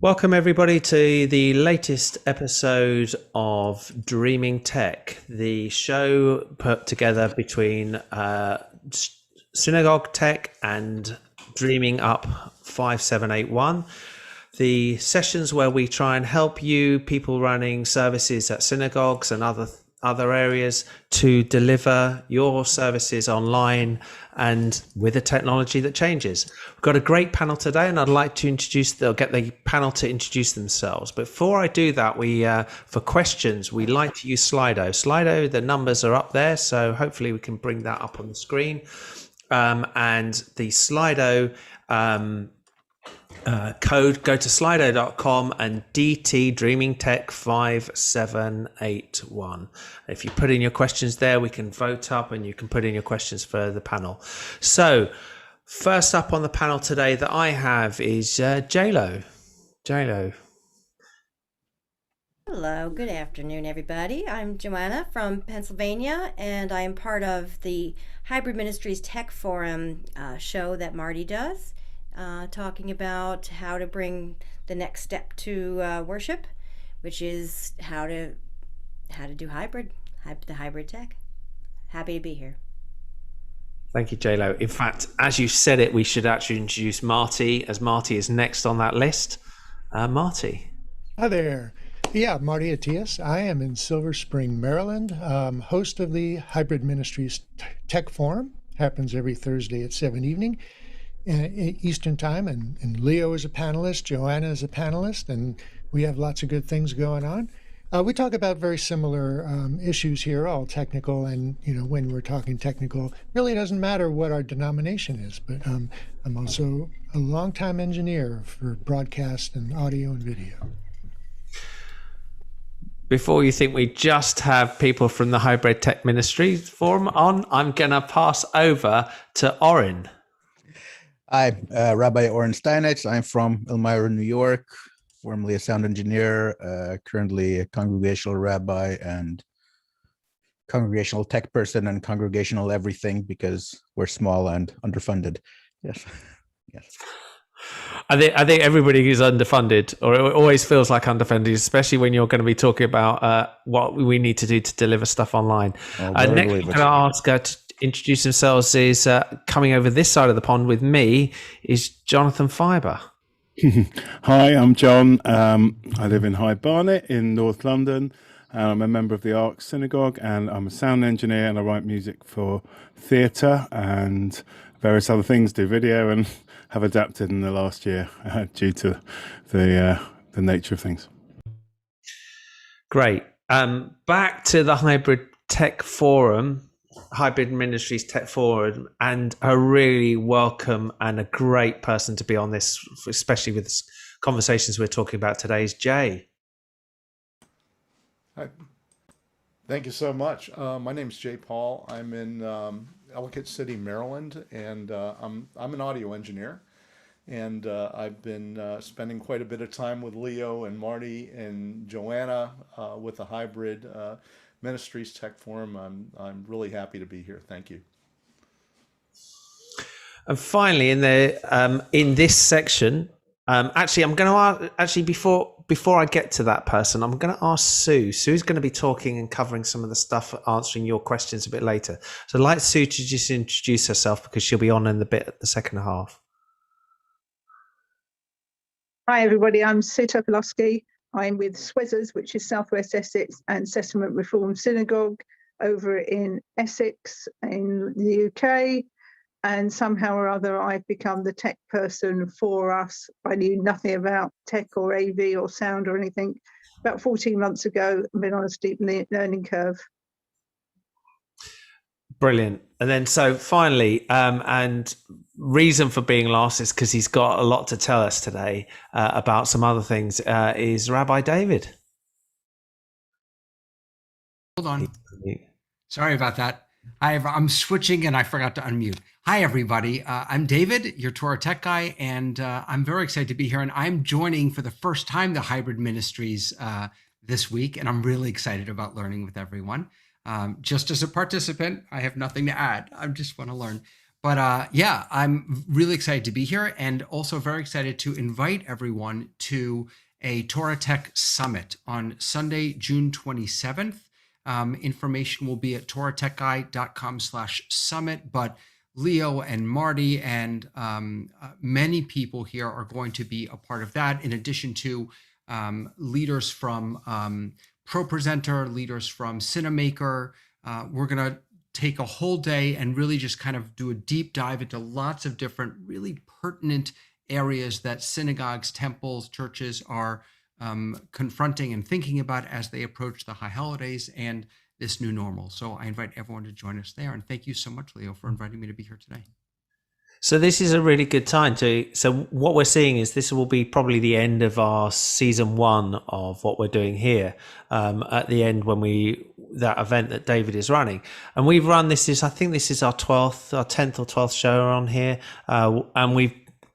Welcome, everybody, to the latest episode of Dreaming Tech, the show put together between Synagogue Tech and Dreaming Up 5781. The sessions where we try and help you, people running services at synagogues and other areas, to deliver your services online and with a technology that changes. We've got a great panel today, and I'd like to get the panel to introduce themselves. Before I do that, for questions, we like to use Slido. Slido, the numbers are up there, so hopefully we can bring that up on the screen. And the Slido code, go to slido.com and DT Dreaming Tech 5781. If you put in your questions there, we can vote up and you can put in your questions for the panel. So first up on the panel today that I have is JLo. JLo. Hello, good afternoon, everybody. I'm Joanna from Pennsylvania, and I am part of the Hybrid Ministries Tech Forum show that Marty does, talking about how to bring the next step to worship, which is how to do the hybrid tech. Happy to be here. Thank you, JLo. In fact, as you said it, we should actually introduce Marty, as Marty is next on that list. Marty. Hi there. Yeah, Marty Atias. I am in Silver Spring, Maryland, host of the Hybrid Ministries Tech Forum. Happens every Thursday at 7 evening Eastern Time, and Leo is a panelist, Joanna is a panelist, and we have lots of good things going on. We talk about very similar issues here, all technical, and when we're talking technical, really doesn't matter what our denomination is, but I'm also a longtime engineer for broadcast and audio and video. Before you think we just have people from the Hybrid Tech Ministries Forum on, I'm going to pass over to Oren. Hi, Rabbi Oren Steinitz. I'm from Elmira, New York, formerly a sound engineer, currently a congregational rabbi and congregational tech person and congregational everything because we're small and underfunded. Yes. Yes. I think everybody who's underfunded, or it always feels like underfunded, especially when you're going to be talking about what we need to do to deliver stuff online. Next, I'm going to ask her to introduce themselves. Is coming over this side of the pond with me is Jonathan Fiber. Hi, I'm John. I live in High Barnet in North London. I'm a member of the Ark Synagogue, and I'm a sound engineer, and I write music for theatre and various other things, do video, and have adapted in the last year due to the nature of things. Great. Back to the Hybrid Tech Forum, Hybrid Ministries Tech Forum, and a really welcome and a great person to be on this, especially with the conversations we're talking about today, is Jay. Hi. Thank you so much. My name is Jay Paul. I'm in Ellicott City, Maryland, and I'm an audio engineer. And I've been spending quite a bit of time with Leo and Marty and Joanna with the Hybrid Ministries Tech Forum. I'm really happy to be here. Thank you. And finally, in this section, actually, I'm going to ask, before I get to that person, I'm going to ask Sue. Sue's going to be talking and covering some of the stuff, answering your questions a bit later. So I'd like Sue to just introduce herself because she'll be on in the second half. Hi, everybody. I'm Soto Piloski. I'm with Swezzers, which is Southwest Essex, and Settlement Reform Synagogue over in Essex in the UK. And somehow or other, I've become the tech person for us. I knew nothing about tech or AV or sound or anything. About 14 months ago, I've been on a steep learning curve. Brilliant. And then so finally, and reason for being last is because he's got a lot to tell us today about some other things, is Rabbi David. Hold on. Sorry about that. I'm switching and I forgot to unmute. Hi, everybody. I'm David, your Torah tech guy, and I'm very excited to be here. And I'm joining for the first time the Hybrid Ministries this week, and I'm really excited about learning with everyone. Just as a participant, I have nothing to add. I just want to learn. But yeah, I'm really excited to be here, and also very excited to invite everyone to a Torah Tech Summit on Sunday, June 27th. Information will be at torahtechguy.com/summit, but Leo and Marty and many people here are going to be a part of that, in addition to leaders from ProPresenter, leaders from Cinemaker. We're going to take a whole day and really just kind of do a deep dive into lots of different really pertinent areas that synagogues, temples, churches are confronting and thinking about as they approach the high holidays and this new normal. So I invite everyone to join us there. And thank you so much, Leo, for inviting me to be here today. So this is a really good time to, so what we're seeing is this will be probably the end of our season 1 of what we're doing here, at the end when that event that David is running. And we've run, I think this is our 10th or 12th show on here. And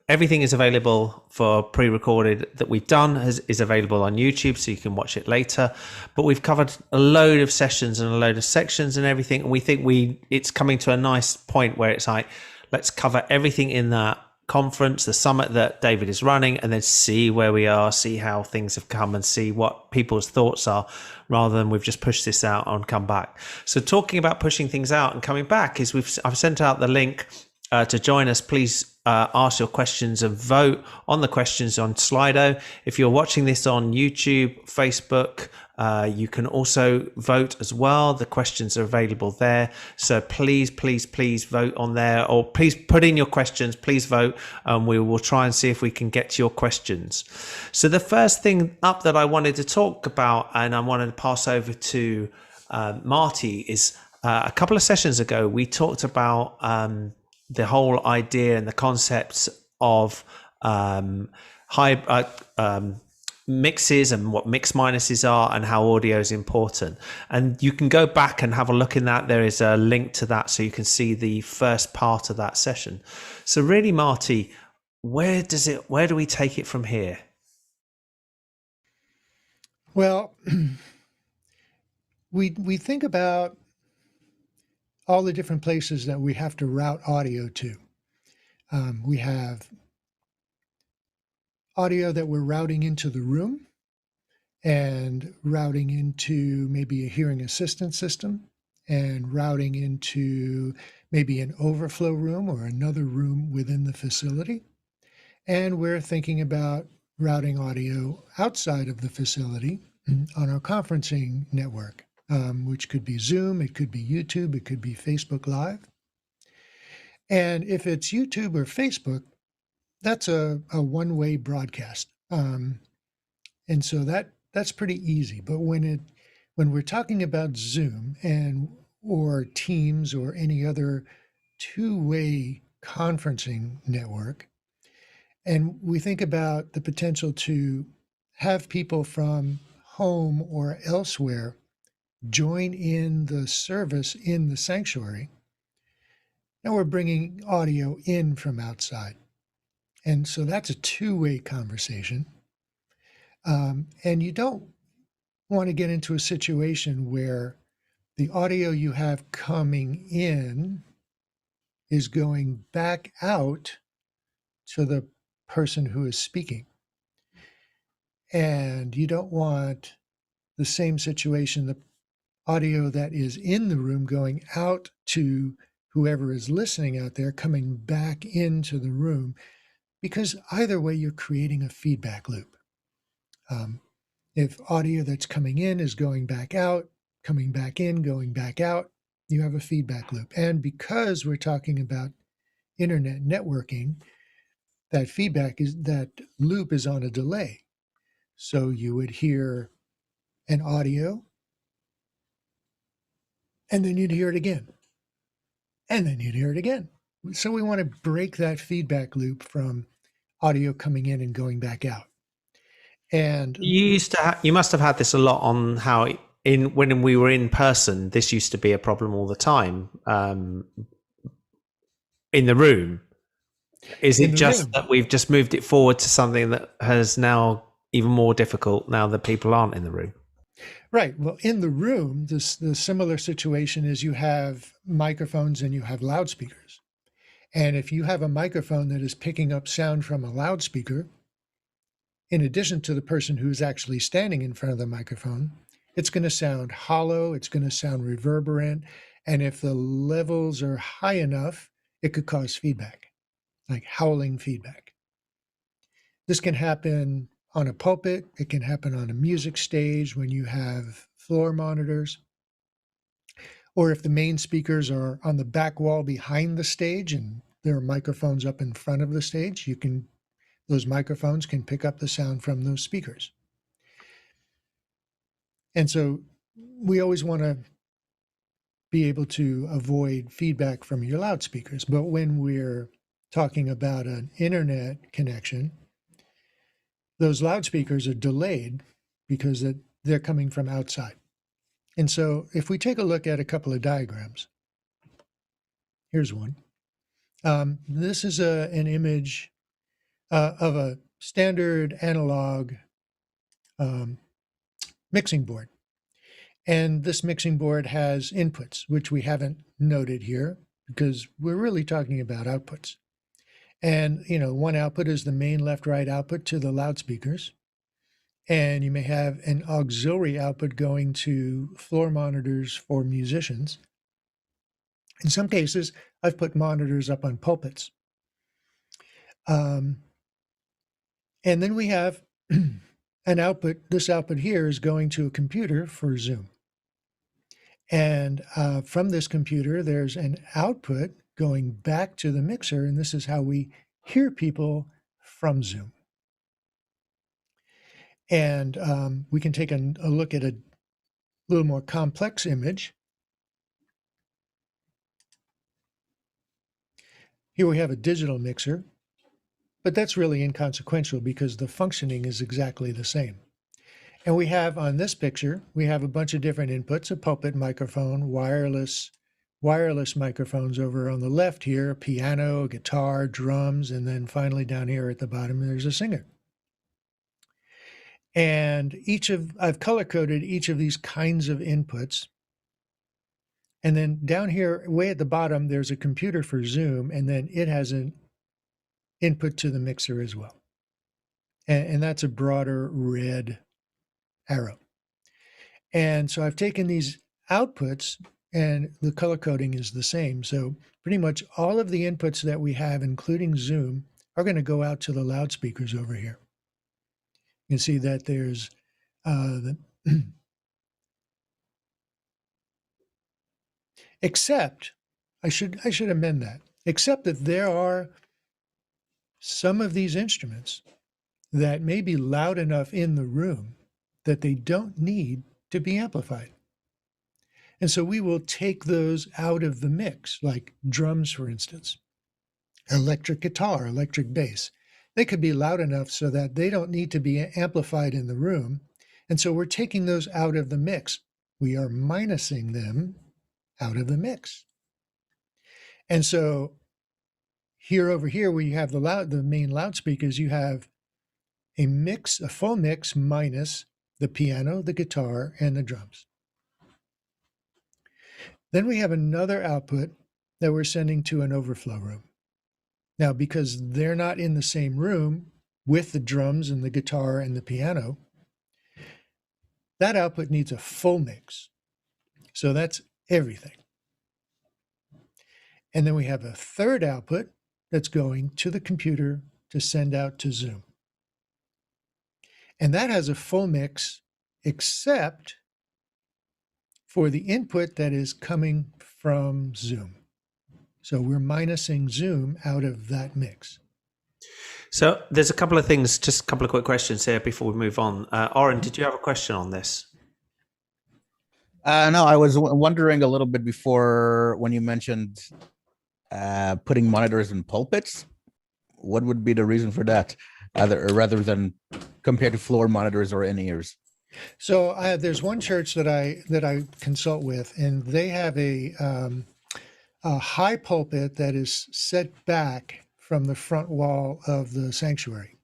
everything is available for pre-recorded that we've done is available on YouTube, so you can watch it later. But we've covered a load of sessions and a load of sections and everything. And we think it's coming to a nice point where it's like, let's cover everything in that conference, the summit that David is running, and then see where we are, see how things have come, and see what people's thoughts are, rather than we've just pushed this out and come back. So talking about pushing things out and coming back is I've sent out the link to join us. Please ask your questions and vote on the questions on Slido. If you're watching this on YouTube, Facebook, you can also vote as well. The questions are available there. So please vote on there, or please put in your questions, please vote, and we will try and see if we can get to your questions. So the first thing up that I wanted to talk about, and I wanted to pass over to Marty, is a couple of sessions ago, we talked about the whole idea and the concepts of mixes and what mix minuses are and how audio is important. And you can go back and have a look in that. There is a link to that so you can see the first part of that session. So really, Marty, where do we take it from here? Well, we think about all the different places that we have to route audio to. We have audio that we're routing into the room and routing into maybe a hearing assistance system and routing into maybe an overflow room or another room within the facility. And we're thinking about routing audio outside of the facility on our conferencing network, which could be Zoom, it could be YouTube, it could be Facebook Live. And if it's YouTube or Facebook, that's a one-way broadcast. And so that's pretty easy. But when we're talking about Zoom or Teams or any other two-way conferencing network, and we think about the potential to have people from home or elsewhere join in the service in the sanctuary, now we're bringing audio in from outside. And so that's a two-way conversation. And you don't want to get into a situation where the audio you have coming in is going back out to the person who is speaking. And you don't want the same situation, the audio that is in the room going out to whoever is listening out there, coming back into the room, because either way, you're creating a feedback loop. If audio that's coming in is going back out, coming back in, going back out, you have a feedback loop. And because we're talking about internet networking, that loop is on a delay. So you would hear an audio, and then you'd hear it again, and then you'd hear it again. So we want to break that feedback loop from audio coming in and going back out. And you must have had this a lot on how when we were in person, this used to be a problem all the time in the room. Is it just that we've just moved it forward to something that has now even more difficult now that people aren't in the room? Right. Well, in the room, the similar situation is you have microphones and you have loudspeakers. And if you have a microphone that is picking up sound from a loudspeaker, in addition to the person who's actually standing in front of the microphone, it's going to sound hollow, it's going to sound reverberant, and if the levels are high enough, it could cause feedback, like howling feedback. This can happen on a pulpit, it can happen on a music stage when you have floor monitors, or if the main speakers are on the back wall behind the stage and there are microphones up in front of the stage, those microphones can pick up the sound from those speakers. And so we always want to be able to avoid feedback from your loudspeakers. But when we're talking about an internet connection, those loudspeakers are delayed because they're coming from outside. And so if we take a look at a couple of diagrams, here's one. This is an image of a standard analog mixing board. And this mixing board has inputs, which we haven't noted here because we're really talking about outputs. And, one output is the main left-right output to the loudspeakers. And you may have an auxiliary output going to floor monitors for musicians. In some cases, I've put monitors up on pulpits. And then we have an output. This output here is going to a computer for Zoom. And from this computer, there's an output going back to the mixer, and this is how we hear people from Zoom. And we can take a look at a little more complex image. Here we have a digital mixer, but that's really inconsequential because the functioning is exactly the same. And we have on this picture, we have a bunch of different inputs, a pulpit microphone, wireless microphones over on the left here, a piano, a guitar, drums, and then finally down here at the bottom, there's a singer. And I've color-coded each of these kinds of inputs. And then down here, way at the bottom, there's a computer for Zoom, and then it has an input to the mixer as well. And that's a broader red arrow. And so I've taken these outputs and the color coding is the same. So pretty much all of the inputs that we have, including Zoom, are going to go out to the loudspeakers over here. You can see that there's except, I should amend that, except that there are some of these instruments that may be loud enough in the room that they don't need to be amplified. And so we will take those out of the mix, like drums, for instance, electric guitar, electric bass. They could be loud enough so that they don't need to be amplified in the room. And so we're taking those out of the mix. We are minusing them out of the mix. And so over here, where you have the main loudspeakers, you have a full mix minus the piano, the guitar, and the drums. Then we have another output that we're sending to an overflow room. Now, because they're not in the same room with the drums and the guitar and the piano, that output needs a full mix. So that's everything. And then we have a third output that's going to the computer to send out to Zoom. And that has a full mix, except for the input that is coming from Zoom. So we're minusing Zoom out of that mix. So there's a couple of things, just a couple of quick questions here before we move on. Oren, did you have a question on this? No, I was wondering a little bit before when you mentioned putting monitors in pulpits. What would be the reason for that, rather than compared to floor monitors or in-ears? So there's one church that I consult with, and they have a high pulpit that is set back from the front wall of the sanctuary.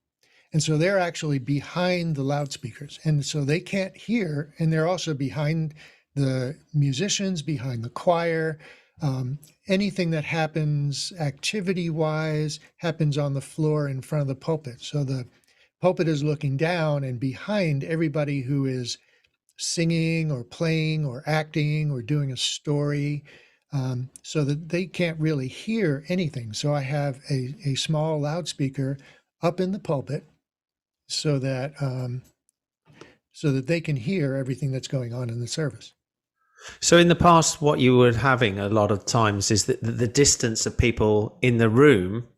And so they're actually behind the loudspeakers. And so they can't hear, and they're also behind the musicians, behind the choir. Anything that happens activity-wise happens on the floor in front of the pulpit. So the pulpit is looking down, and behind everybody who is singing or playing or acting or doing a story, so that they can't really hear anything. So I have a small loudspeaker up in the pulpit so that they can hear everything that's going on in the service. So in the past, what you were having a lot of times is that the distance of people in the room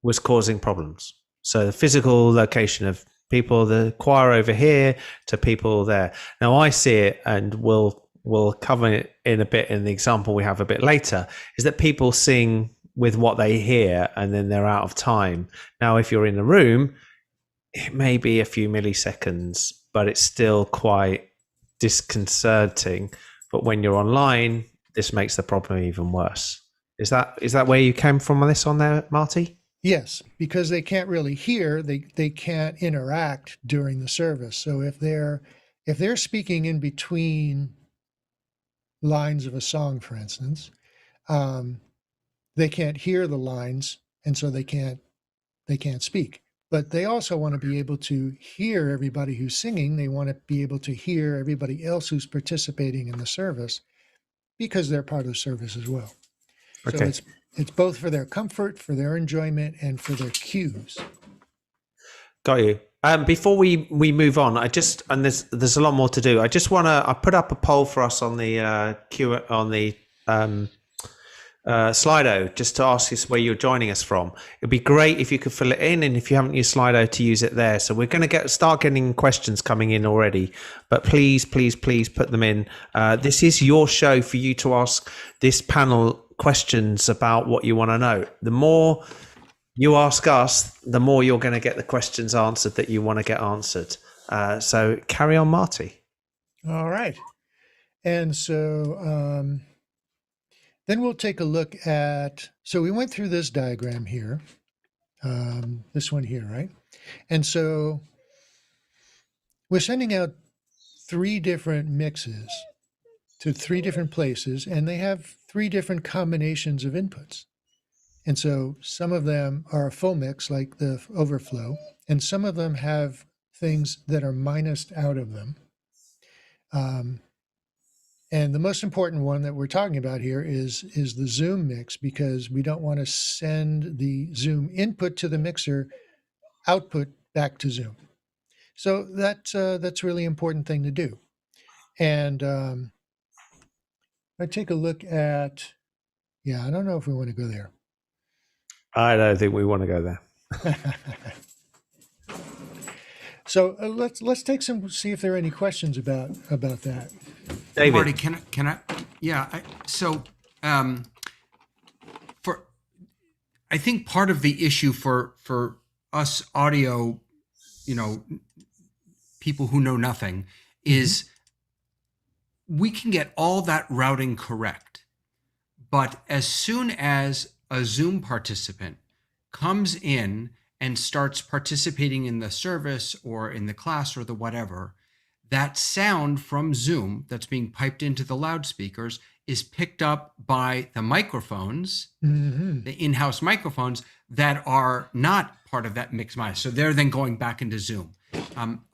was causing problems. So the physical location of people, the choir over here to people there. Now I see it, and we'll cover it in a bit in the example we have a bit later, is that people sing with what they hear and then they're out of time. Now, if you're in the room, it may be a few milliseconds, but it's still quite disconcerting. But when you're online, this makes the problem even worse. Is that where you came from on this on there, Marty? Yes, because they can't really hear, they can't interact during the service. So if they're speaking in between lines of a song, for instance, they can't hear the lines, and so they can't speak. But they also want to be able to hear everybody who's singing. They want to be able to hear everybody else who's participating in the service, because they're part of the service as well. Okay. So it's both for their comfort, for their enjoyment, and for their cues. Got you. Before we move on, there's a lot more to do. I just want to. I put up a poll for us on the Slido, just to ask us where you're joining us from. It'd be great if you could fill it in, and if you haven't used Slido, to use it there. So we're going to start getting questions coming in already, but please put them in. This is your show for you to ask this panel questions about what you want to know. The more you ask us, the more you're going to get the questions answered that you want to get answered. So carry on, Marty. All right. And so then we'll take a look at, so we went through this diagram here, this one here, right? And so we're sending out 3 different mixes to 3 different places, and they have 3 different combinations of inputs. And so some of them are a full mix, like the overflow, and some of them have things that are minused out of them. And the most important one that we're talking about here is the Zoom mix, because we don't want to send the Zoom input to the mixer, output back to Zoom. So that's really important thing to do. And I take a look at, I don't know if we want to go there. I don't think we want to go there. So let's take see if there are any questions about that. David, Marty, can I? Yeah. I think part of the issue for us audio, people who know nothing, is we can get all that routing correct, but as soon as a Zoom participant comes in and starts participating in the service or in the class or the whatever, that sound from Zoom that's being piped into the loudspeakers is picked up by the microphones, the in-house microphones that are not part of that mix minus. So they're then going back into Zoom.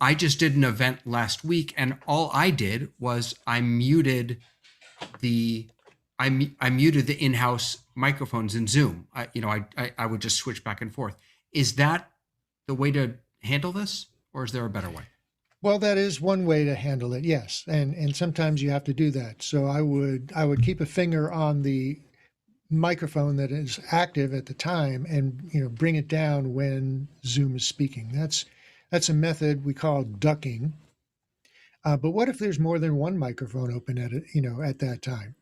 I just did an event last week, and all I did was I muted the in-house microphones in Zoom. I would just switch back and forth. Is that the way to handle this, or is there a better way? Well, that is one way to handle it, yes. And sometimes you have to do that. So I would keep a finger on the microphone that is active at the time, and bring it down when Zoom is speaking. That's a method we call ducking. But what if there's more than one microphone open at it, at that time?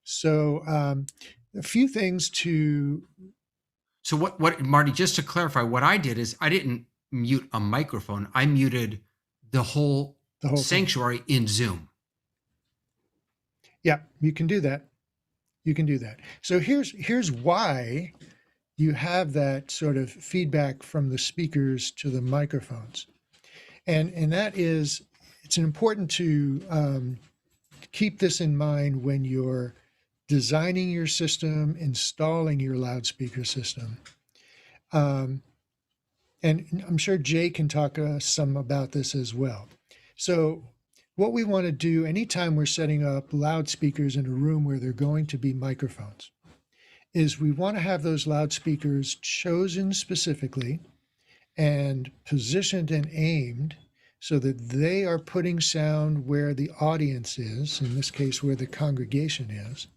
So a few things to. So what Marty, just to clarify, what I did is I didn't mute a microphone. I muted the whole sanctuary thing in Zoom. Yeah, you can do that. So here's why you have that sort of feedback from the speakers to the microphones. And that is, it's important to keep this in mind when you're designing your system, installing your loudspeaker system. And I'm sure Jay can talk some about this as well. So what we want to do anytime we're setting up loudspeakers in a room where there are going to be microphones is we want to have those loudspeakers chosen specifically and positioned and aimed so that they are putting sound where the audience is, in this case, where the congregation is,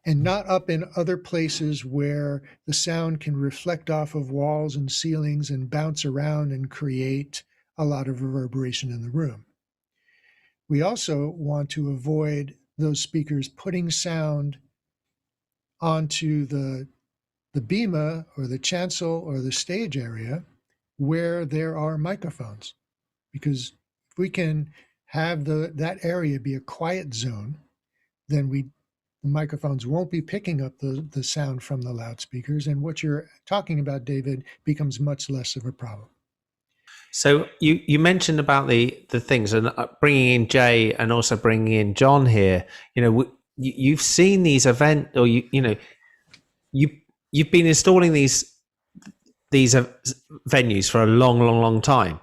and not up in other places where the sound can reflect off of walls and ceilings and bounce around and create a lot of reverberation in the room. We also want to avoid those speakers putting sound onto the bema or the chancel or the stage area where there are microphones. Because if we can have that area be a quiet zone, then the microphones won't be picking up the sound from the loudspeakers. And what you're talking about, David, becomes much less of a problem. So you mentioned about the things and bringing in Jay and also bringing in John here. You've seen these events, or you've been installing these venues for a long time.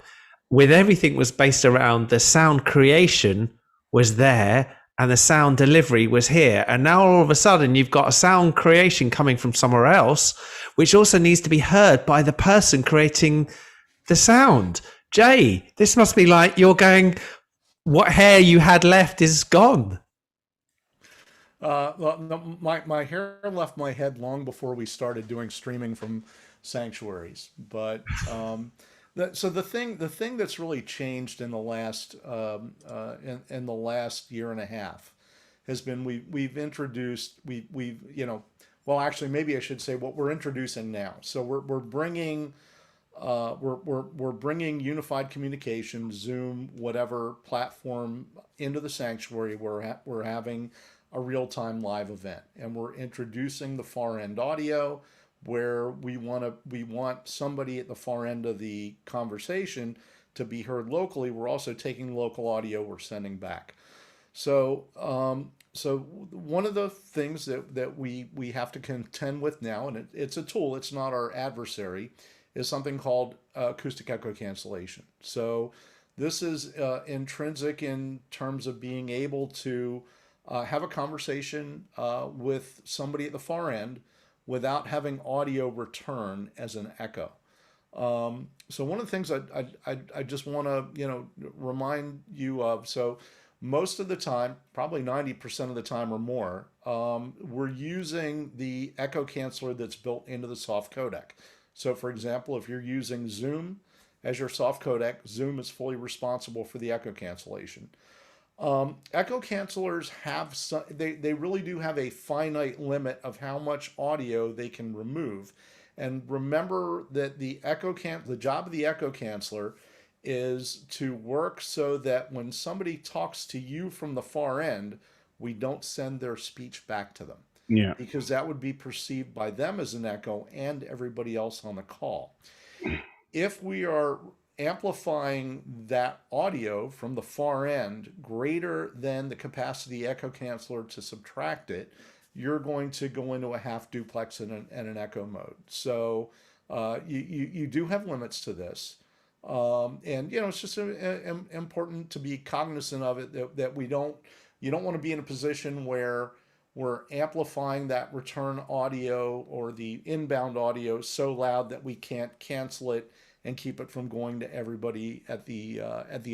With everything was based around the sound creation was there and the sound delivery was here. And now all of a sudden you've got a sound creation coming from somewhere else, which also needs to be heard by the person creating the sound. Jay, this must be like you're going, what hair you had left is gone. My hair left my head long before we started doing streaming from sanctuaries. But so the thing that's really changed in the last in the last year and a half has been we've introduced well, actually maybe I should say what we're introducing now. So we're bringing unified communication, Zoom, whatever platform, into the sanctuary. We're having a real-time live event, and we're introducing the far end audio, where we want somebody at the far end of the conversation to be heard locally. We're also taking local audio we're sending back. So one of the things that we have to contend with now, and it's a tool, it's not our adversary, is something called acoustic echo cancellation. So this is intrinsic in terms of being able to have a conversation with somebody at the far end without having audio return as an echo. So one of the things I just want to remind you of. So most of the time, probably 90% of the time or more, we're using the echo canceller that's built into the soft codec. So for example, if you're using Zoom as your soft codec, Zoom is fully responsible for the echo cancellation. Echo cancelers have they really do have a finite limit of how much audio they can remove. And remember that the job of the echo canceller is to work so that when somebody talks to you from the far end, we don't send their speech back to them. Yeah. Because that would be perceived by them as an echo and everybody else on the call. If we are amplifying that audio from the far end greater than the capacity echo canceller to subtract it, you're going to go into a half duplex and an echo mode. So you do have limits to this. And it's just important to be cognizant of it, that you don't want to be in a position where we're amplifying that return audio or the inbound audio so loud that we can't cancel it and keep it from going to everybody at the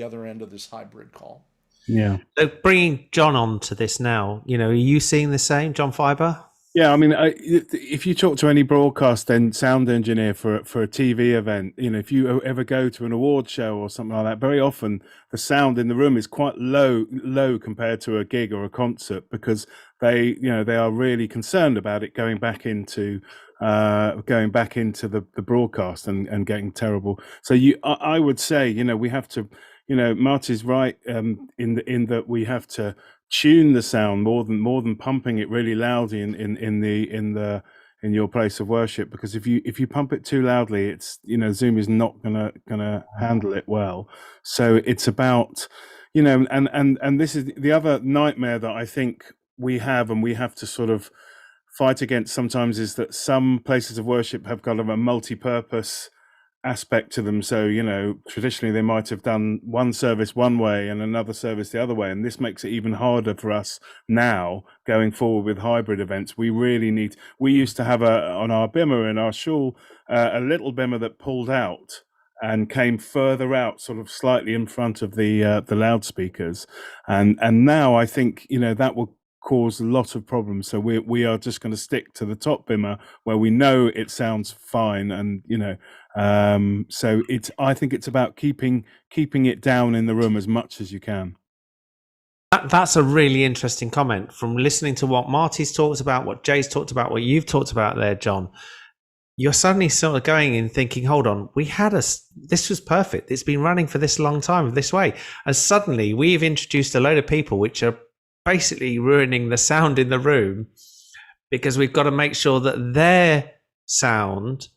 other end of this hybrid call. Yeah. So bringing John on to this now, are you seeing the same, John Fiber? Yeah, I mean, if you talk to any broadcast and sound engineer for a TV event, if you ever go to an award show or something like that, very often the sound in the room is quite low compared to a gig or a concert, because they are really concerned about it going back into the broadcast and getting terrible. So I would say, we have to, Marty's right in that we have to tune the sound more than pumping it really loudly in your place of worship, because if you pump it too loudly, it's Zoom is not gonna handle it well. So it's about and this is the other nightmare that I think we have and we have to sort of fight against sometimes is that some places of worship have kind of a multi-purpose aspect to them. So, traditionally they might have done one service one way and another service the other way. And this makes it even harder for us now going forward with hybrid events. We used to have on our bimmer in our shul, a little bimmer that pulled out and came further out, sort of slightly in front of the loudspeakers. And now I think, that will cause a lot of problems. So we are just going to stick to the top bimmer where we know it sounds fine. And, so I think it's about keeping it down in the room as much as you can. That's a really interesting comment. From listening to what Marty's talked about, what Jay's talked about, what you've talked about there, John, you're suddenly sort of going and thinking, hold on, this was perfect. It's been running for this long time this way. And suddenly we've introduced a load of people which are basically ruining the sound in the room, because we've got to make sure that their sound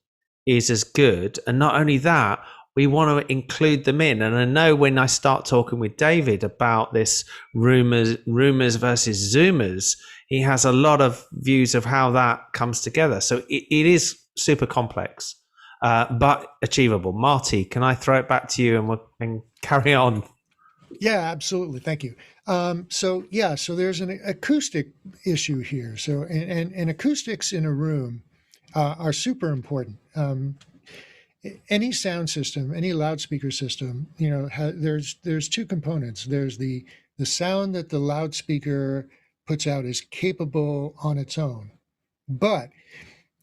is as good. And not only that, we want to include them in. And I know when I start talking with David about this roomers versus Zoomers, he has a lot of views of how that comes together. So it is super complex, but achievable. Marty, can I throw it back to you and carry on? Yeah, absolutely. Thank you. So there's an acoustic issue here. So, and acoustics in a room are super important. Any sound system, any loudspeaker system, there's two components. There's the sound that the loudspeaker puts out is capable on its own, but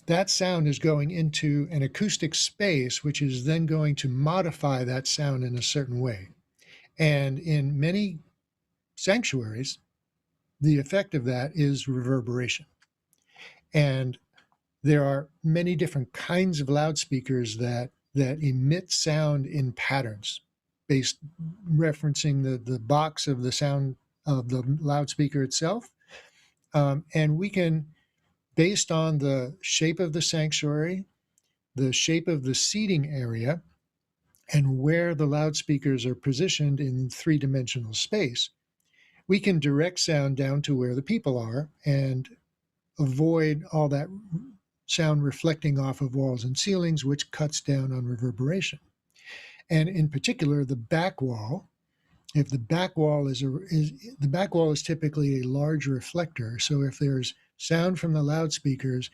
that sound is going into an acoustic space, which is then going to modify that sound in a certain way. And in many sanctuaries, the effect of that is reverberation. And there are many different kinds of loudspeakers that emit sound in patterns, based referencing the box of the sound of the loudspeaker itself. And we can, based on the shape of the sanctuary, the shape of the seating area, and where the loudspeakers are positioned in three-dimensional space, we can direct sound down to where the people are and avoid all that sound reflecting off of walls and ceilings, which cuts down on reverberation. And in particular, the back wall, if the back wall the back wall is typically a large reflector. So if there's sound from the loudspeakers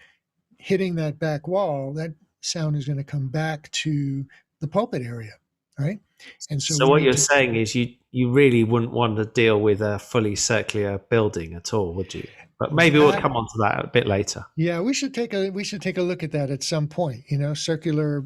hitting that back wall, that sound is going to come back to the pulpit area, right? And so what you're saying is you really wouldn't want to deal with a fully circular building at all, would you? But maybe we'll come on to that a bit later. Yeah, we should take a look at that at some point. Circular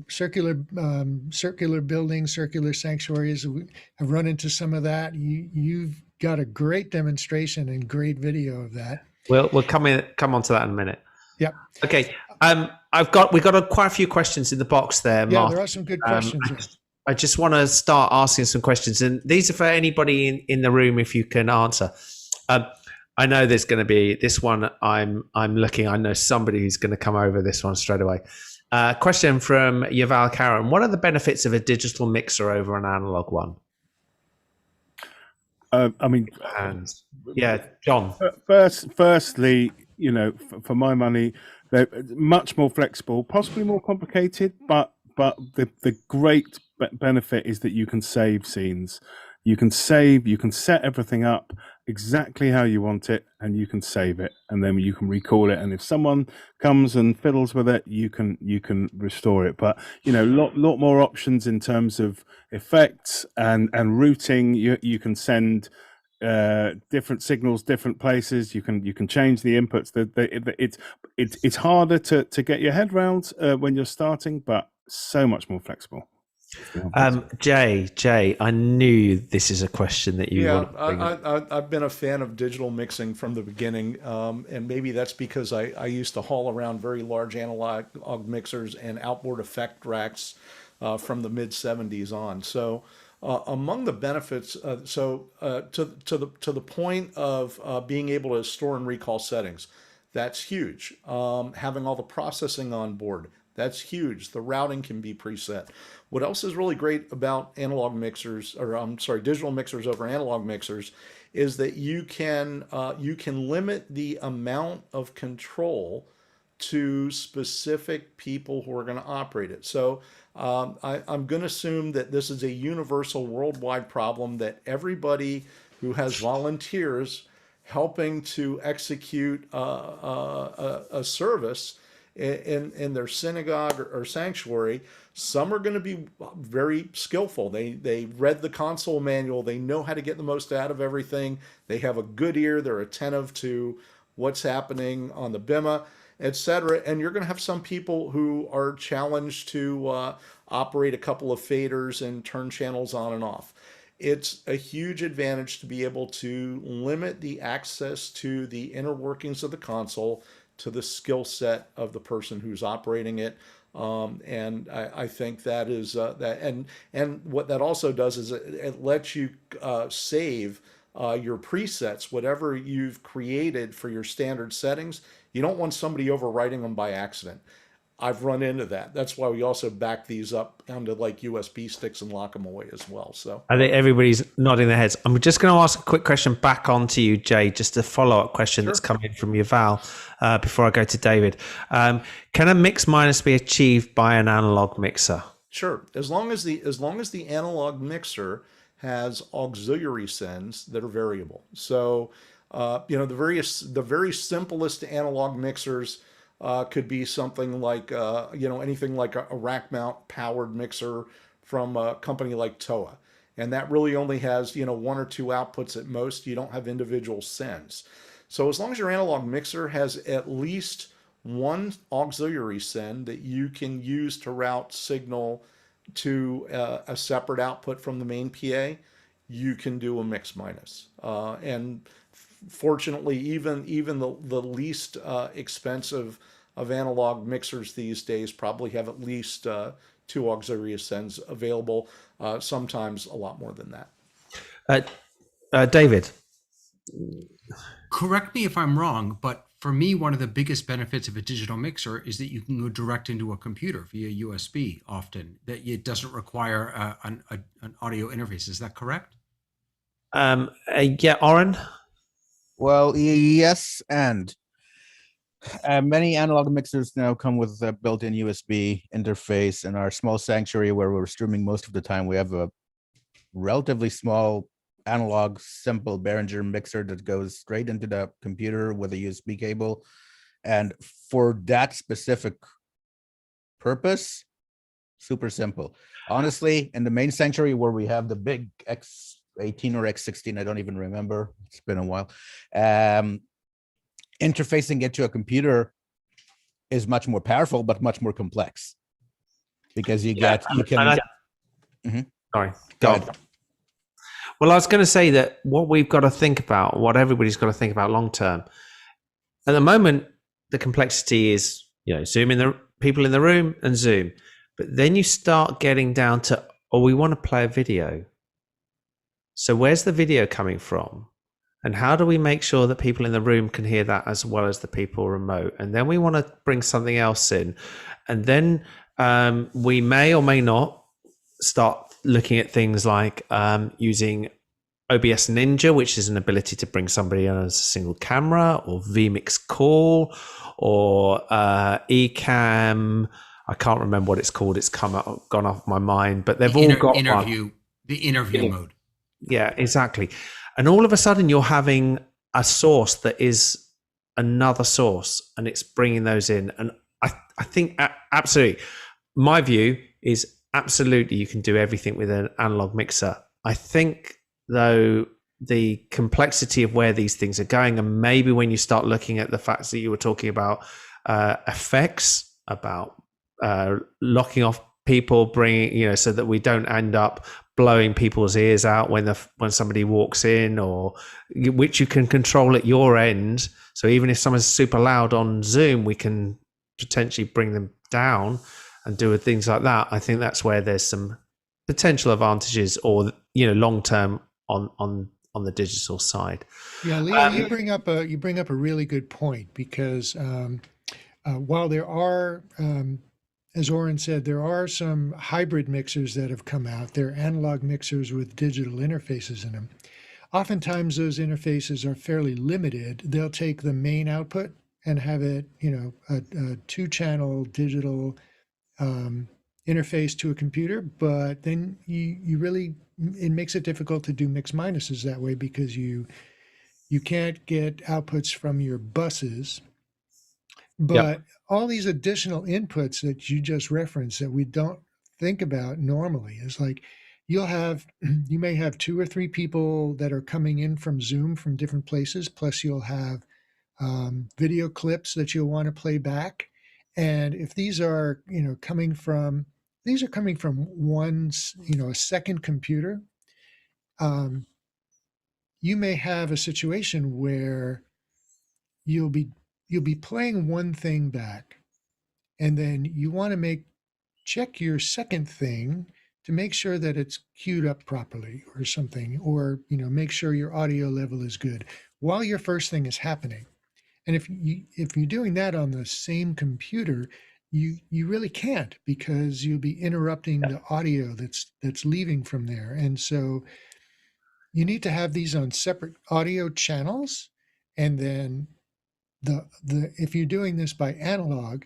buildings, circular sanctuaries. We have run into some of that. You've got a great demonstration and great video of that. We'll come on to that in a minute. Yep. Okay. We've got quite a few questions in the box there, Yeah, Mark. there are some good questions. I just want to start asking some questions, and these are for anybody in the room if you can answer. I know there's going to be this one. I'm looking. I know somebody who's going to come over this one straight away. Question from Yuval Karen: what are the benefits of a digital mixer over an analog one? John. Firstly, for my money, they're much more flexible, possibly more complicated, but the great benefit is that you can save scenes. You can set everything up exactly how you want it, and you can save it, and then you can recall it. And if someone comes and fiddles with it, you can restore it. But lot more options in terms of effects and routing. You can send different signals, different places. You can change the inputs. It's harder to get your head around when you're starting, but so much more flexible. Jay, I knew this is a question that you want to bring up. I've been a fan of digital mixing from the beginning, and maybe that's because I used to haul around very large analog mixers and outboard effect racks from the mid 70s on. So among the benefits, to the point of being able to store and recall settings, that's huge. Having all the processing on board, that's huge. The routing can be preset. What else is really great about digital mixers over analog mixers is that you can limit the amount of control to specific people who are going to operate it. So I'm going to assume that this is a universal worldwide problem, that everybody who has volunteers helping to execute a service in their synagogue or sanctuary, some are going to be very skillful. They read the console manual. They know how to get the most out of everything. They have a good ear. They're attentive to what's happening on the bima, etc. And you're going to have some people who are challenged to operate a couple of faders and turn channels on and off. It's a huge advantage to be able to limit the access to the inner workings of the console to the skill set of the person who's operating it. And I think that is that, and what that also does is it lets you save your presets, whatever you've created for your standard settings. You don't want somebody overwriting them by accident. I've run into that. That's why we also back these up onto like USB sticks and lock them away as well. So I think everybody's nodding their heads. I'm just going to ask a quick question back onto you, Jay, just a follow-up question that's come in from Yuval before I go to David. Can a mix minus be achieved by an analog mixer? Sure, as long as the analog mixer has auxiliary sends that are variable. So the very simplest analog mixers could be something like anything like a rack mount powered mixer from a company like Toa, and that really only has one or two outputs at most. You don't have individual sends. So as long as your analog mixer has at least one auxiliary send that you can use to route signal to a separate output from the main PA, you can do a mix minus. And fortunately, even the least expensive of analog mixers these days probably have at least two auxiliary sends available, sometimes a lot more than that. David? Correct me if I'm wrong, but for me, one of the biggest benefits of a digital mixer is that you can go direct into a computer via USB often, that it doesn't require an audio interface. Is that correct? Yeah, Oren? Well, yes, and many analog mixers now come with a built-in USB interface. In our small sanctuary where we're streaming most of the time, we have a relatively small analog simple Behringer mixer that goes straight into the computer with a USB cable. And for that specific purpose, super simple. Honestly, in the main sanctuary where we have the big X18 or X16, I don't even remember, it's been a while, interfacing it to a computer is much more powerful, but much more complex, because you can. Sorry, go on. Well, I was going to say that what we've got to think about, what everybody's got to think about long term, at the moment, the complexity is, Zoom in the people in the room and Zoom. But then you start getting down to, we want to play a video. So where's the video coming from? And how do we make sure that people in the room can hear that as well as the people remote? And then we want to bring something else in. And then we may or may not start looking at things like using OBS Ninja, which is an ability to bring somebody on as a single camera, or vMix Call, or Ecamm. I can't remember what it's called. It's gone off my mind, but they've all got the interview mode. Yeah, exactly. And all of a sudden you're having a source that is another source, and it's bringing those in. And I think absolutely, my view is absolutely you can do everything with an analog mixer. I think, though, the complexity of where these things are going, and maybe when you start looking at the facts that you were talking about, effects, about locking off people, bringing, so that we don't end up blowing people's ears out when somebody walks in, or which you can control at your end. So even if someone's super loud on Zoom, we can potentially bring them down and do things like that. I think that's where there's some potential advantages, or long term on the digital side. Yeah, Leo, you bring up a really good point, because while there are, as Oren said, there are some hybrid mixers that have come out. They're analog mixers with digital interfaces in them. oftentimes those interfaces are fairly limited. They'll take the main output and have it, a 2-channel digital interface to a computer, but then you really, it makes it difficult to do mix minuses that way, because you can't get outputs from your buses. But all these additional inputs that you just referenced that we don't think about normally is like, you may have 2 or 3 people that are coming in from Zoom from different places, plus you'll have video clips that you'll want to play back. And if these are, coming from one, a second computer, you may have a situation where you'll be playing one thing back, and then you want to check your second thing to make sure that it's queued up properly or something, or make sure your audio level is good while your first thing is happening. And if you're doing that on the same computer, you really can't, because you'll be interrupting the audio that's leaving from there. And so you need to have these on separate audio channels. And then if you're doing this by analog,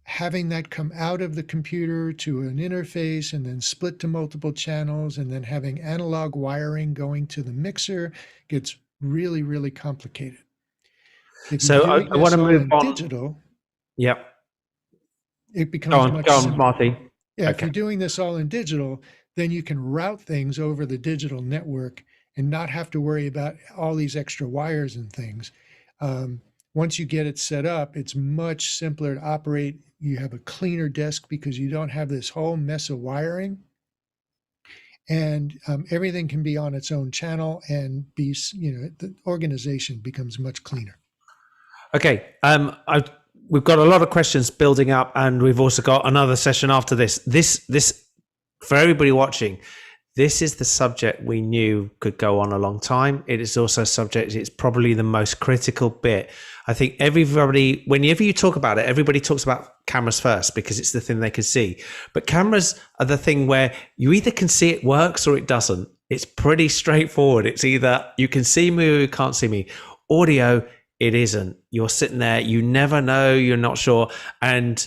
having that come out of the computer to an interface and then split to multiple channels, and then having analog wiring going to the mixer gets really, really complicated. So I want to move on. Digital, Yep. it becomes much go on, simpler. Marty. Yeah, if Okay. you're doing this all in digital, then you can route things over the digital network and not have to worry about all these extra wires and things. Once you get it set up, it's much simpler to operate. You have a cleaner desk because you don't have this whole mess of wiring. And everything can be on its own channel and be, the organization becomes much cleaner. Okay. We've got a lot of questions building up, and we've also got another session after this. This for everybody watching, this is the subject we knew could go on a long time. It is also a subject, it's probably the most critical bit. I think everybody, whenever you talk about it, everybody talks about cameras first because it's the thing they can see. But cameras are the thing where you either can see it works or it doesn't. It's pretty straightforward. It's either you can see me or you can't see me. Audio, it isn't. You're sitting there, you never know, you're not sure. And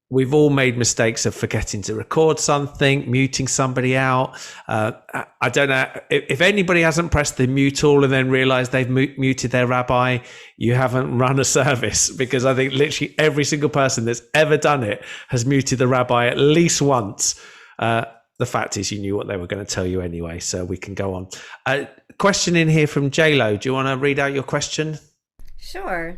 we've all made mistakes of forgetting to record something, muting somebody out. I don't know if anybody hasn't pressed the mute tool and then realized they've muted their rabbi, you haven't run a service, because I think literally every single person that's ever done it has muted the rabbi at least once. The fact is, you knew what they were going to tell you anyway, so we can go on. Question in here from JLo. Do you want to read out your question? Sure.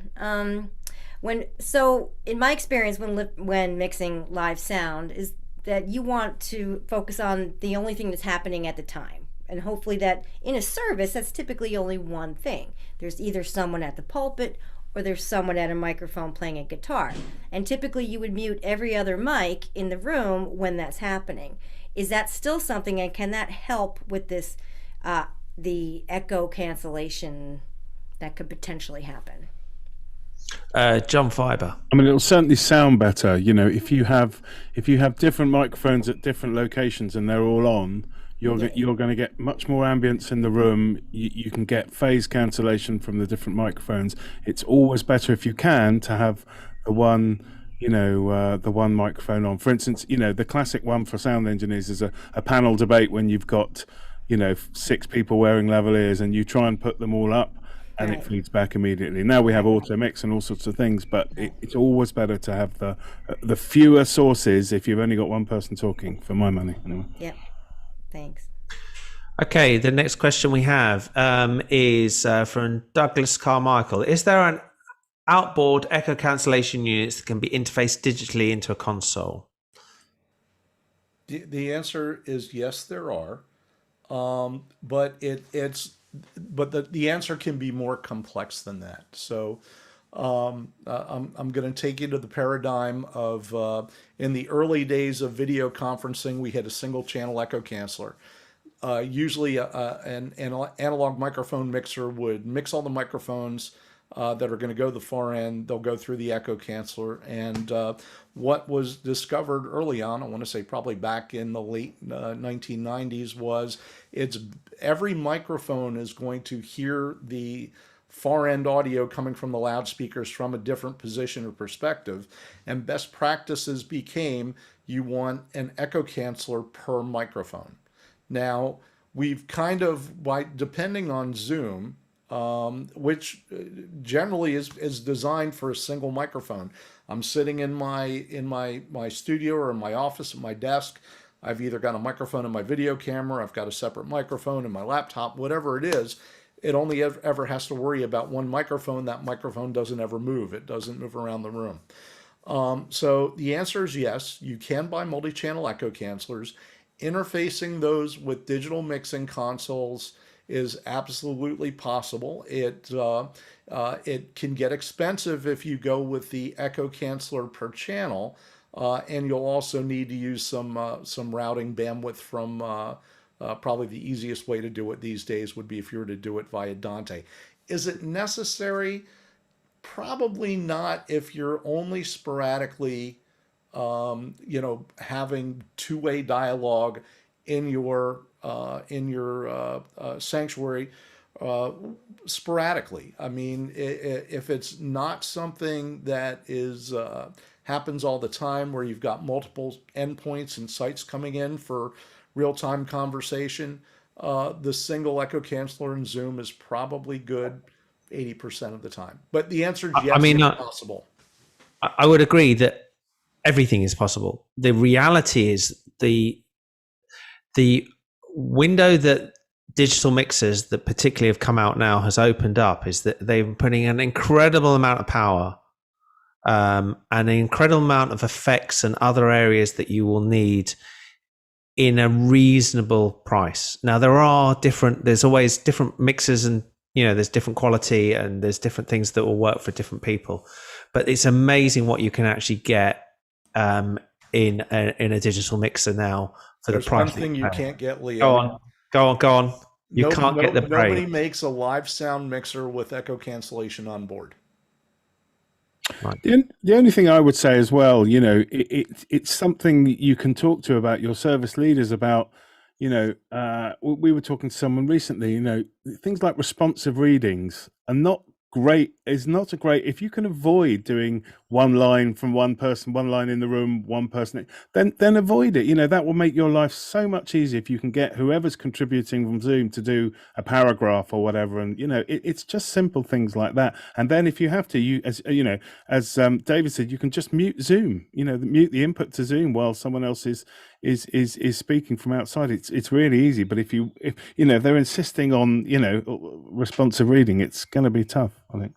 So in my experience when mixing live sound is that you want to focus on the only thing that's happening at the time, and hopefully that in a service that's typically only one thing. There's either someone at the pulpit or there's someone at a microphone playing a guitar, and typically you would mute every other mic in the room when that's happening. Is that still something, and can that help with this the echo cancellation that could potentially happen? John Fiber. I mean, it'll certainly sound better, if you have different microphones at different locations and they're all on, you're going to get much more ambience in the room. You can get phase cancellation from the different microphones. It's always better, if you can, to have the one microphone on. For instance, the classic one for sound engineers is a panel debate when you've got 6 people wearing lavaliers and you try and put them all up. And It feeds back immediately. Now we have auto mix and all sorts of things, but it's always better to have the fewer sources if you've only got one person talking, for my money. Anyway. Yep. Thanks. Okay, the next question we have is from Douglas Carmichael. Is there an outboard echo cancellation unit that can be interfaced digitally into a console? The answer is yes, there are, but the answer can be more complex than that. So I'm going to take you to the paradigm of in the early days of video conferencing, we had a single channel echo canceller. Usually an analog microphone mixer would mix all the microphones, that are going to go the far end. They'll go through the echo canceller. And what was discovered early on, I want to say probably back in the late 1990s, was every microphone is going to hear the far end audio coming from the loudspeakers from a different position or perspective. And best practices became you want an echo canceller per microphone. Now, we've kind of, depending on Zoom, which generally is designed for a single microphone. I'm sitting in my studio or in my office at my desk. I've either got a microphone in my video camera, I've got a separate microphone in my laptop, whatever it is. It only ever has to worry about one microphone. That microphone doesn't ever move. It doesn't move around the room. So the answer is yes, you can buy multi-channel echo cancellers. Interfacing those with digital mixing consoles is absolutely possible. It can get expensive if you go with the echo canceller per channel, and you'll also need to use some routing bandwidth from probably the easiest way to do it these days would be if you were to do it via Dante. Is it necessary? Probably not if you're only sporadically, having two-way dialogue in your sanctuary sporadically. I mean, if it's not something that is happens all the time, where you've got multiple endpoints and sites coming in for real-time conversation, the single echo canceller in Zoom is probably good 80% of the time. But the answer is yes, it's possible. I would agree that everything is possible. The reality is the window that digital mixers that particularly have come out now has opened up is that they're putting an incredible amount of power and an incredible amount of effects and other areas that you will need in a reasonable price. Now there's always different mixers, and there's different quality and there's different things that will work for different people, but it's amazing what you can actually get in a digital mixer now for the price. One thing you can't get, Leo. Go on. You can't get the brain. Nobody makes a live sound mixer with echo cancellation on board. Right. The only thing I would say as well, it's something you can talk to about your service leaders about. We were talking to someone recently. Things like responsive readings are not great. Is not a great. If you can avoid doing one line from one person, one line in the room, one person, then avoid it. That will make your life so much easier if you can get whoever's contributing from Zoom to do a paragraph or whatever. And it's just simple things like that. And then if you have to, as David said, you can just mute Zoom. Mute the input to Zoom while someone else is speaking from outside. It's really easy. But if they're insisting on responsive reading, it's going to be tough, I think.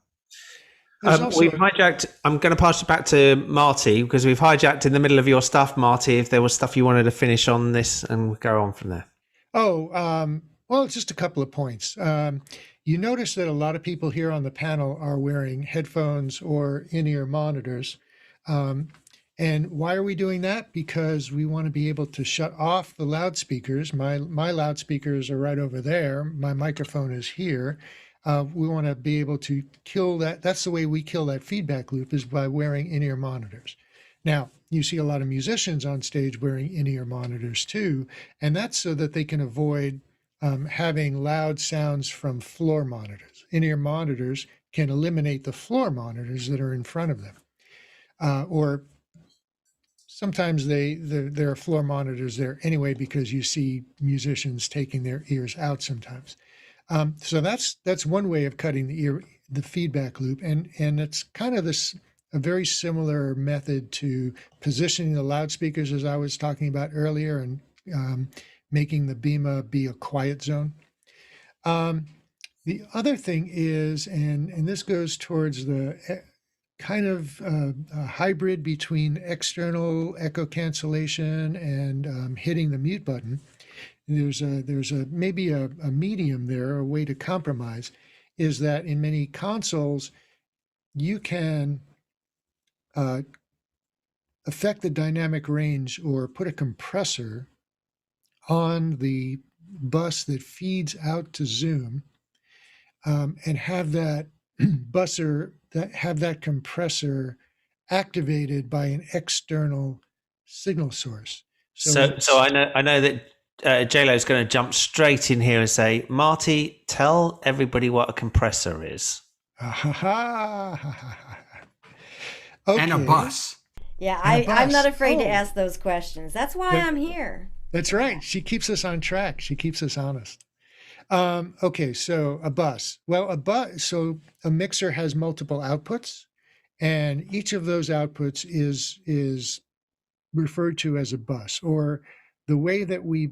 We've hijacked. I'm going to pass it back to Marty because we've hijacked in the middle of your stuff, Marty. If there was stuff you wanted to finish on this, and we'll go on from there. Well, just a couple of points. You notice that a lot of people here on the panel are wearing headphones or in-ear monitors. And why are we doing that? Because we want to be able to shut off the loudspeakers. My loudspeakers are right over there. My microphone is here. We want to be able to kill that. That's the way we kill that feedback loop, is by wearing in-ear monitors. Now, you see a lot of musicians on stage wearing in-ear monitors too, and that's so that they can avoid having loud sounds from floor monitors. In-ear monitors can eliminate the floor monitors that are in front of them. Or sometimes there are floor monitors there anyway, because you see musicians taking their ears out sometimes. So that's one way of cutting the feedback loop, and it's kind of a very similar method to positioning the loudspeakers, as I was talking about earlier, and making the BEMA be a quiet zone. The other thing is, and this goes towards the kind of a hybrid between external echo cancellation and hitting the mute button. There's maybe a medium there, a way to compromise, is that in many consoles you can affect the dynamic range or put a compressor on the bus that feeds out to Zoom, and have that busser that have that compressor activated by an external signal source. So I know that JLo is going to jump straight in here and say, Marty, tell everybody what a compressor is. Okay. And a bus. Yeah, And a I'm bus. not afraid to Oh. ask those questions. That's why I'm here. That's right. She keeps us on track. She keeps us honest. Okay, so a bus. Well, so a mixer has multiple outputs, and each of those outputs is referred to as a bus, or the way that we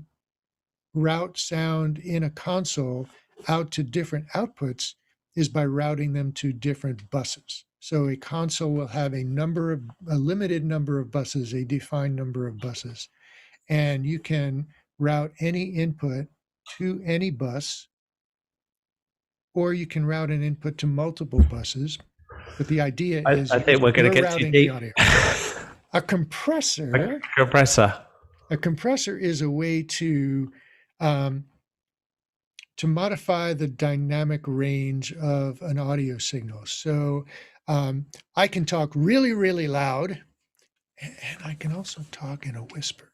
route sound in a console out to different outputs is by routing them to different buses. So a console will have a limited number of buses, a defined number of buses, and you can route any input to any bus, or you can route an input to multiple buses. But the idea is I think we're going to you're get too routing deep. the audio. A compressor. Compressor. A compressor is a way to modify the dynamic range of an audio signal. So I can talk really, really loud, and I can also talk in a whisper.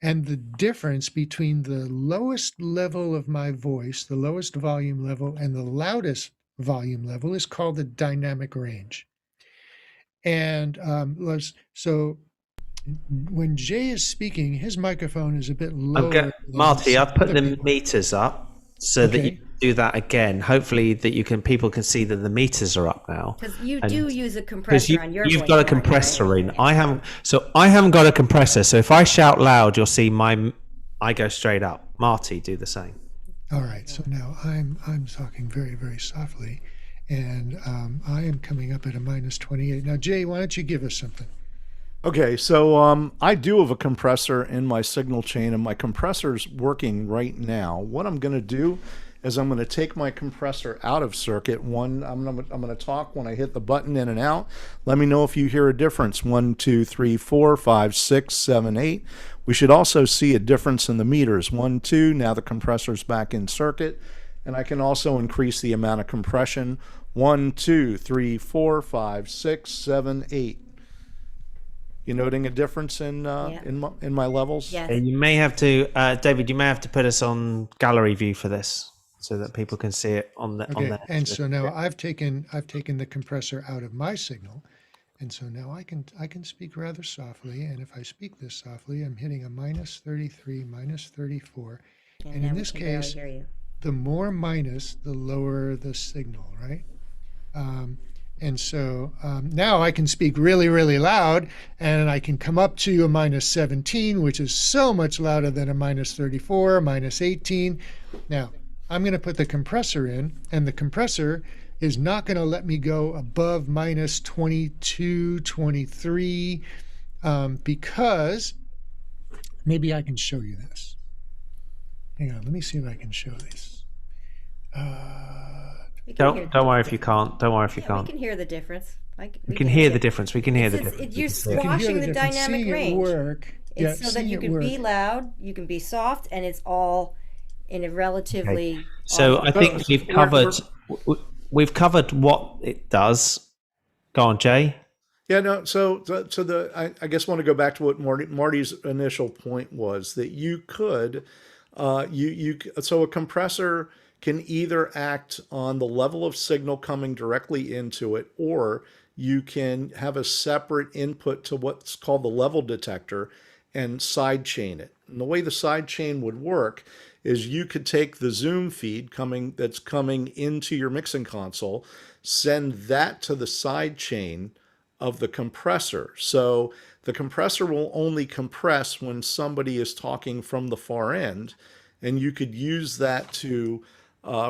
And the difference between the lowest level of my voice, the lowest volume level, and the loudest volume level is called the dynamic range. And so when Jay is speaking, his microphone is a bit lower. Marty, I've put the meters up so that you Okay. can do that again. Hopefully that people can see that the meters are up now. Because you And- do use a compressor on your You've voice, got a Marty, compressor right? in. I haven't got a compressor. So if I shout loud, you'll see I go straight up. Marty, do the same. All right. So now I'm talking very, very softly, and I am coming up at a -28. Now, Jay, why don't you give us something? Okay, so I do have a compressor in my signal chain, and my compressor's working right now. What I'm going to do is I'm going to take my compressor out of circuit. I'm going to talk when I hit the button in and out. Let me know if you hear a difference. 1, 2, 3, 4, 5, 6, 7, 8. We should also see a difference in the meters. 1, 2. Now the compressor's back in circuit, and I can also increase the amount of compression. 1, 2, 3, 4, 5, 6, 7, 8. You noting a difference in my levels? Yes. You may have to, David. You may have to put us on gallery view for this, so that people can see it on the. Okay. On And so now I've taken the compressor out of my signal, and so now I can speak rather softly. And if I speak this softly, I'm hitting a -33, -34. And now in we this can barely case, hear you. the more minus, the lower the signal, right? And so now I can speak really, really loud, and I can come up to a -17, which is so much louder than a -34, -18. Now, I'm going to put the compressor in, and the compressor is not going to let me go above -22, 23, because maybe I can show you this. Hang on, let me see if I can show this. We can hear Don't worry if you can't. Don't worry if you We can't. can hear the difference. We can hear the difference. We can hear the It's- difference. You're We can see it. You can hear squashing the difference. dynamic Seeing it range. work. It's so that seeing you it can be work. loud, you can be soft, and it's all in a relatively. So awesome I think range. we've covered what it does. Go on, Jay. Yeah, no. I guess want to go back to what Marty's initial point was, that you could, so a compressor can either act on the level of signal coming directly into it, or you can have a separate input to what's called the level detector and sidechain it. And the way the sidechain would work is you could take the Zoom feed that's coming into your mixing console, send that to the sidechain of the compressor. So the compressor will only compress when somebody is talking from the far end, and you could use that to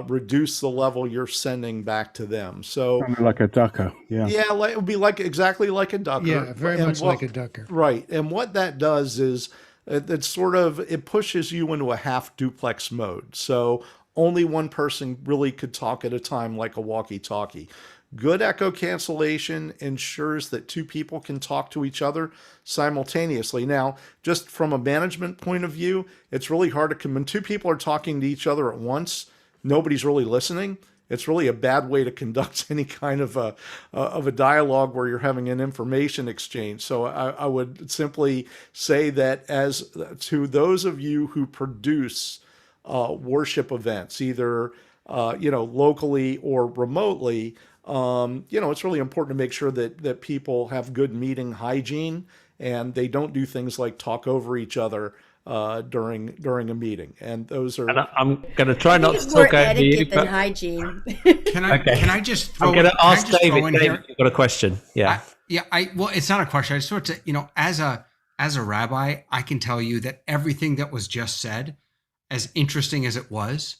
reduce the level you're sending back to them. So Kind of like a ducker. Yeah. it would be exactly like a ducker. Yeah, very much like a ducker. Right. And what that does is it pushes you into a half duplex mode. So only one person really could talk at a time, like a walkie-talkie. Good echo cancellation ensures that two people can talk to each other simultaneously. Now, just from a management point of view, it's really hard when two people are talking to each other at once, nobody's really listening. it's really a bad way to conduct any kind of a dialogue where you're having an information exchange. So I would simply say that as to those of you who produce worship events, either locally or remotely, it's really important to make sure that people have good meeting hygiene and they don't do things like talk over each other during a meeting. And those are. And I'm going to try not to more talk over you. etiquette than hygiene. Can I just throw? I'm going to ask David. David, David, you've got a question? Yeah. Well, it's not a question. I just want to, as a rabbi, I can tell you that everything that was just said, as interesting as it was,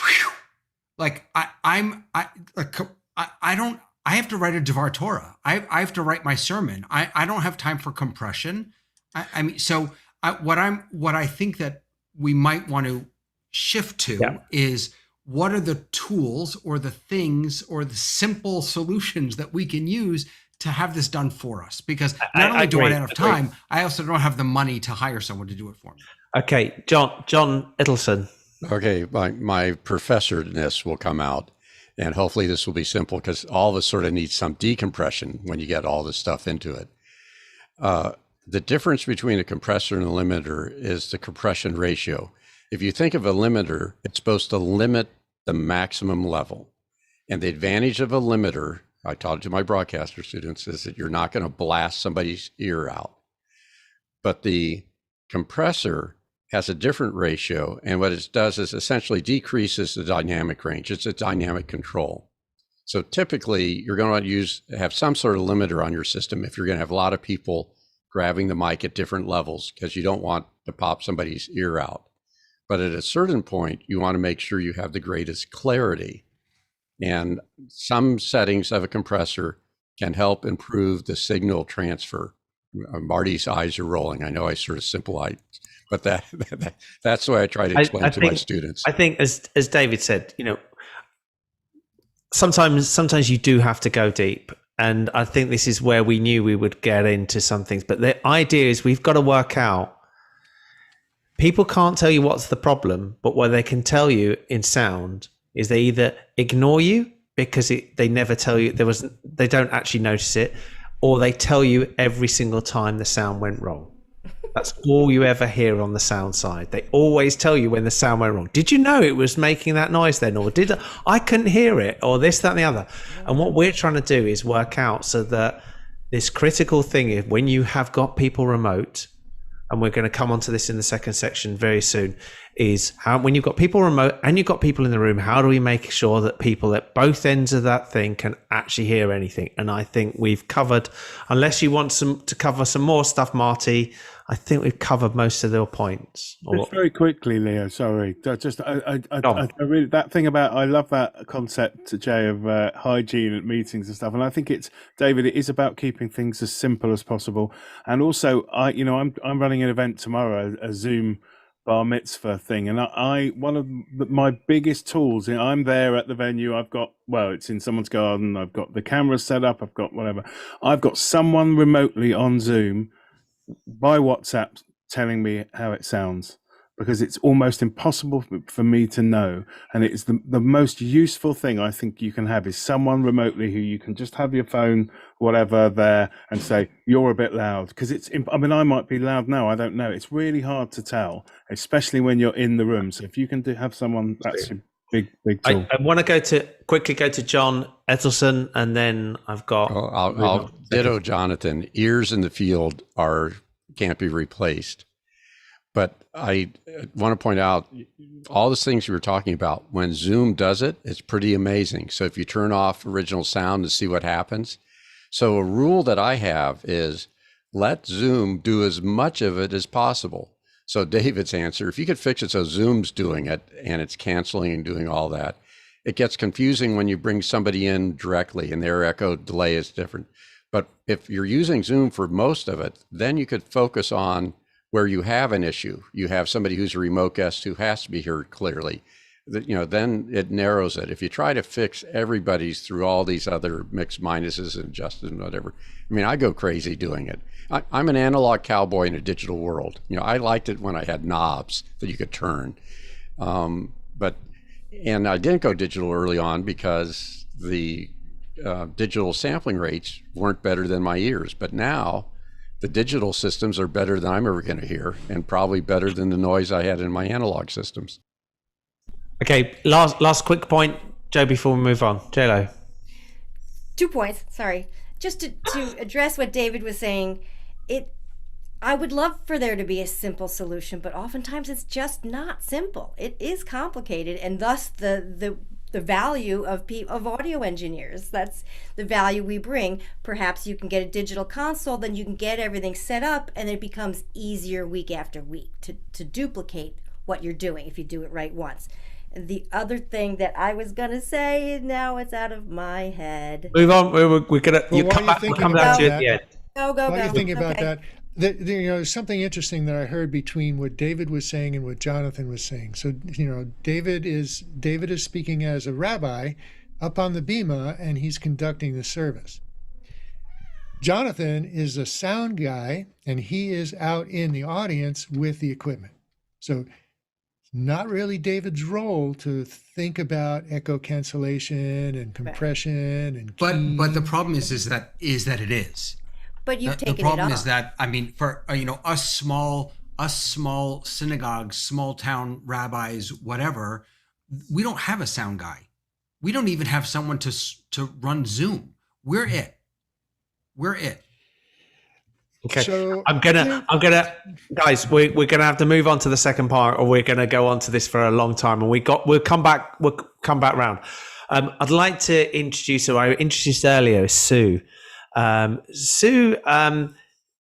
I have to write a Devar Torah. I have to write my sermon. I don't have time for compression. What I think that we might want to shift to is, what are the tools or the things or the simple solutions that we can use to have this done for us? Because not only do I not have time, I also don't have the money to hire someone to do it for me. Okay, John Edelson. Okay, my professorness will come out, and hopefully this will be simple, because all of us sort of need some decompression when you get all this stuff into it. The difference between a compressor and a limiter is the compression ratio. If you think of a limiter, it's supposed to limit the maximum level. And the advantage of a limiter, I taught it to my broadcaster students, is that you're not going to blast somebody's ear out. But the compressor has a different ratio, and what it does is essentially decreases the dynamic range. It's a dynamic control. So typically, you're going to have some sort of limiter on your system if you're going to have a lot of people grabbing the mic at different levels, because you don't want to pop somebody's ear out. But at a certain point, you want to make sure you have the greatest clarity. And some settings of a compressor can help improve the signal transfer. Marty's eyes are rolling. I know I sort of simplified, but that's the way I try to explain to my students. I think, as David said, sometimes you do have to go deep. And I think this is where we knew we would get into some things. But the idea is we've got to work out, people can't tell you what's the problem, but what they can tell you in sound is they either ignore you because they never tell you, they don't actually notice it, or they tell you every single time the sound went wrong. That's all you ever hear on the sound side. They always tell you when the sound went wrong. Did you know it was making that noise then? Or I couldn't hear it, or this, that, and the other. And what we're trying to do is work out so that this critical thing is, when you have got people remote, and we're going to come onto this in the second section very soon, is how, when you've got people remote and you've got people in the room, how do we make sure that people at both ends of that thing can actually hear anything? And I think we've covered, unless you want to cover some more stuff, Marty, I think we've covered most of their points. Just very quickly, Leo, sorry. I really, that thing about, I love that concept, Jay, of hygiene at meetings and stuff. And I think David, it is about keeping things as simple as possible. And also, I'm running an event tomorrow, a Zoom bar mitzvah thing. And one of my biggest tools, I'm there at the venue. It's in someone's garden. I've got the camera set up. I've got whatever. I've got someone remotely on Zoom by WhatsApp telling me how it sounds, because it's almost impossible for me to know. And it's the most useful thing I think you can have is someone remotely who you can just have your phone, whatever, there and say, you're a bit loud. Because I might be loud now, I don't know. It's really hard to tell, especially when you're in the room. So if you can have someone, that's a big tool. I want to quickly go to John Edelson, and then I've got... I'll ditto Jonathan. Ears in the field can't be replaced. But I want to point out all those things you were talking about. When Zoom does it, it's pretty amazing. So if you turn off original sound to see what happens. So a rule that I have is let Zoom do as much of it as possible. So David's answer, if you could fix it so Zoom's doing it and it's canceling and doing all that, it gets confusing when you bring somebody in directly and their echo delay is different. But if you're using Zoom for most of it, then you could focus on where you have an issue. You have somebody who's a remote guest who has to be heard clearly. Then it narrows it. If you try to fix everybody's through all these other mixed minuses and adjustments and whatever, I go crazy doing it. I'm an analog cowboy in a digital world. I liked it when I had knobs that you could turn. But And I didn't go digital early on because the digital sampling rates weren't better than my ears. But now the digital systems are better than I'm ever going to hear, and probably better than the noise I had in my analog systems. Okay, last quick point, Joe, before we move on. J-Lo. 2 points, sorry. Just to address what David was saying, I would love for there to be a simple solution, but oftentimes it's just not simple. It is complicated, and thus the value of audio engineers. That's the value we bring. Perhaps you can get a digital console, then you can get everything set up, and it becomes easier week after week to duplicate what you're doing if you do it right once. The other thing that I was gonna say, now it's out of my head. Move on. We're gonna. Well, You while come you're back. We'll thinking come about back to you at that- the end. Go. While you're thinking about Okay. that, there's something interesting that I heard between what David was saying and what Jonathan was saying. So, David is speaking as a rabbi up on the bima, and he's conducting the service. Jonathan is a sound guy, and he is out in the audience with the equipment. So, not really David's role to think about echo cancellation and compression and But the problem is that it is. But you've taken the problem it off. is that, I mean, for us small synagogues, small town rabbis, whatever, we don't have a sound guy. We don't even have someone to run Zoom. We're it. Okay, So I'm gonna, guys. We're gonna have to move on to the second part, or we're gonna go on to this for a long time, and we'll come back round. I'd like to introduce who I introduced earlier, Sue. Sue,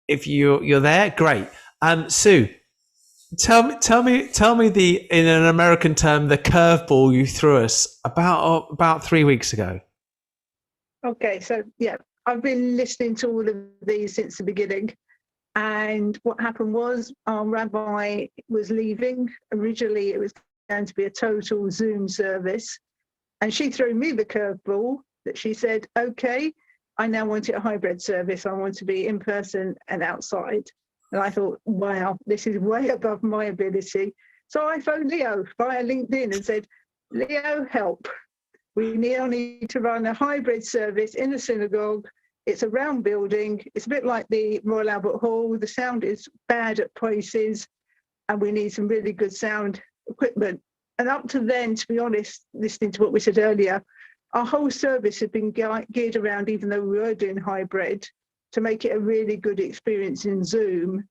if you're there, great. Sue, tell me in an American term, the curveball you threw us about 3 weeks ago. Okay, so yeah, I've been listening to all of these since the beginning. And what happened was our rabbi was leaving. Originally, it was going to be a total Zoom service. And she threw me the curveball that she said, okay, I now want it a hybrid service. I want to be in person and outside. And I thought, wow, this is way above my ability. So I phoned Leo via LinkedIn and said, Leo, help. We need to run a hybrid service in a synagogue. It's a round building. It's a bit like the Royal Albert Hall. The sound is bad at places, and we need some really good sound equipment. And up to then, to be honest, listening to what we said earlier, our whole service had been geared around, even though we were doing hybrid, to make it a really good experience in Zoom.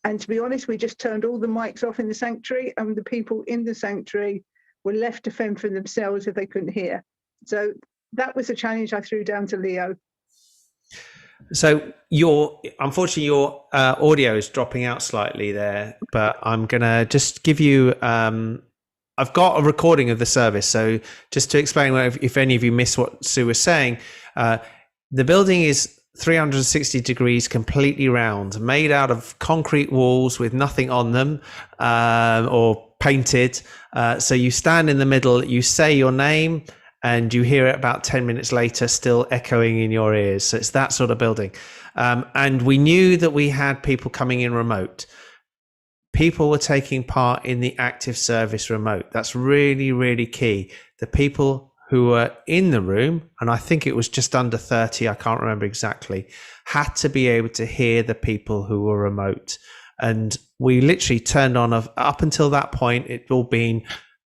And to be honest, we just turned all the mics off in the sanctuary, and the people in the sanctuary were left to fend for themselves if they couldn't hear. So that was a challenge I threw down to Leo. So unfortunately your audio is dropping out slightly there, but I'm gonna just give you. I've got a recording of the service, so just to explain, if any of you missed what Sue was saying, the building is 360 degrees, completely round, made out of concrete walls with nothing on them, or painted. So you stand in the middle, you say your name, and you hear it about 10 minutes later still echoing in your ears. So it's that sort of building. And we knew that we had people coming in remote. People were taking part in the active service remote. That's really, really key. The people who were in the room, and I think it was just under 30, I can't remember exactly, had to be able to hear the people who were remote. And we literally turned on, up until that point, it all been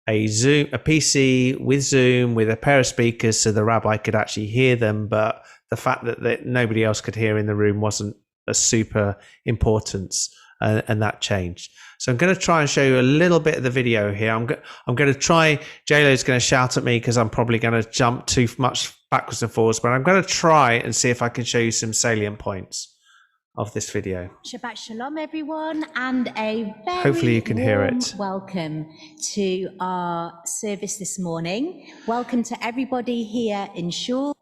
a PC with Zoom with a pair of speakers so the rabbi could actually hear them. But the fact that nobody else could hear in the room wasn't a super importance, and that changed. So I'm going to try and show you a little bit of the video here. I'm going to try, JLo's going to shout at me because I'm probably going to jump too much backwards and forwards, but I'm going to try and see if I can show you some salient points of this video. Shabbat Shalom, everyone, and a very Hopefully you can hear it. Welcome to our service this morning. Welcome to everybody here in Shul.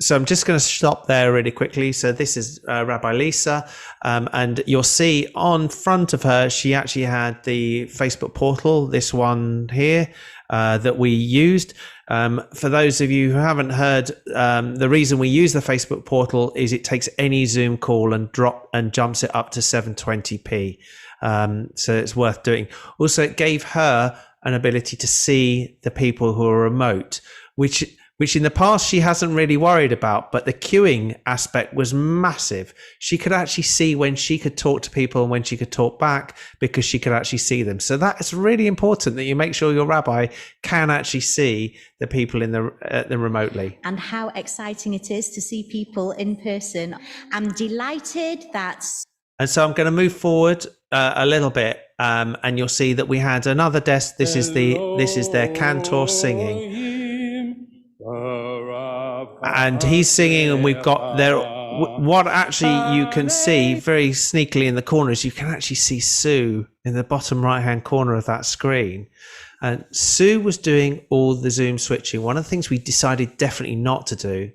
So I'm just going to stop there really quickly. So this is Rabbi Lisa, and you'll see on front of her, she actually had the Facebook portal, this one here, that we used. For those of you who haven't heard, the reason we use the Facebook portal is it takes any Zoom call and jumps it up to 720p. So it's worth doing. Also, it gave her an ability to see the people who are remote, which in the past she hasn't really worried about, but the queuing aspect was massive. She could actually see when she could talk to people and when she could talk back because she could actually see them. So that is really important, that you make sure your rabbi can actually see the people in the remotely. And how exciting it is to see people in person. I'm delighted that... And so I'm going to move forward a little bit, and you'll see that we had another desk. This is their cantor singing. And he's singing, and we've got there. What actually you can see very sneakily in the corner is you can actually see Sue in the bottom right-hand corner of that screen. And Sue was doing all the Zoom switching. One of the things we decided definitely not to do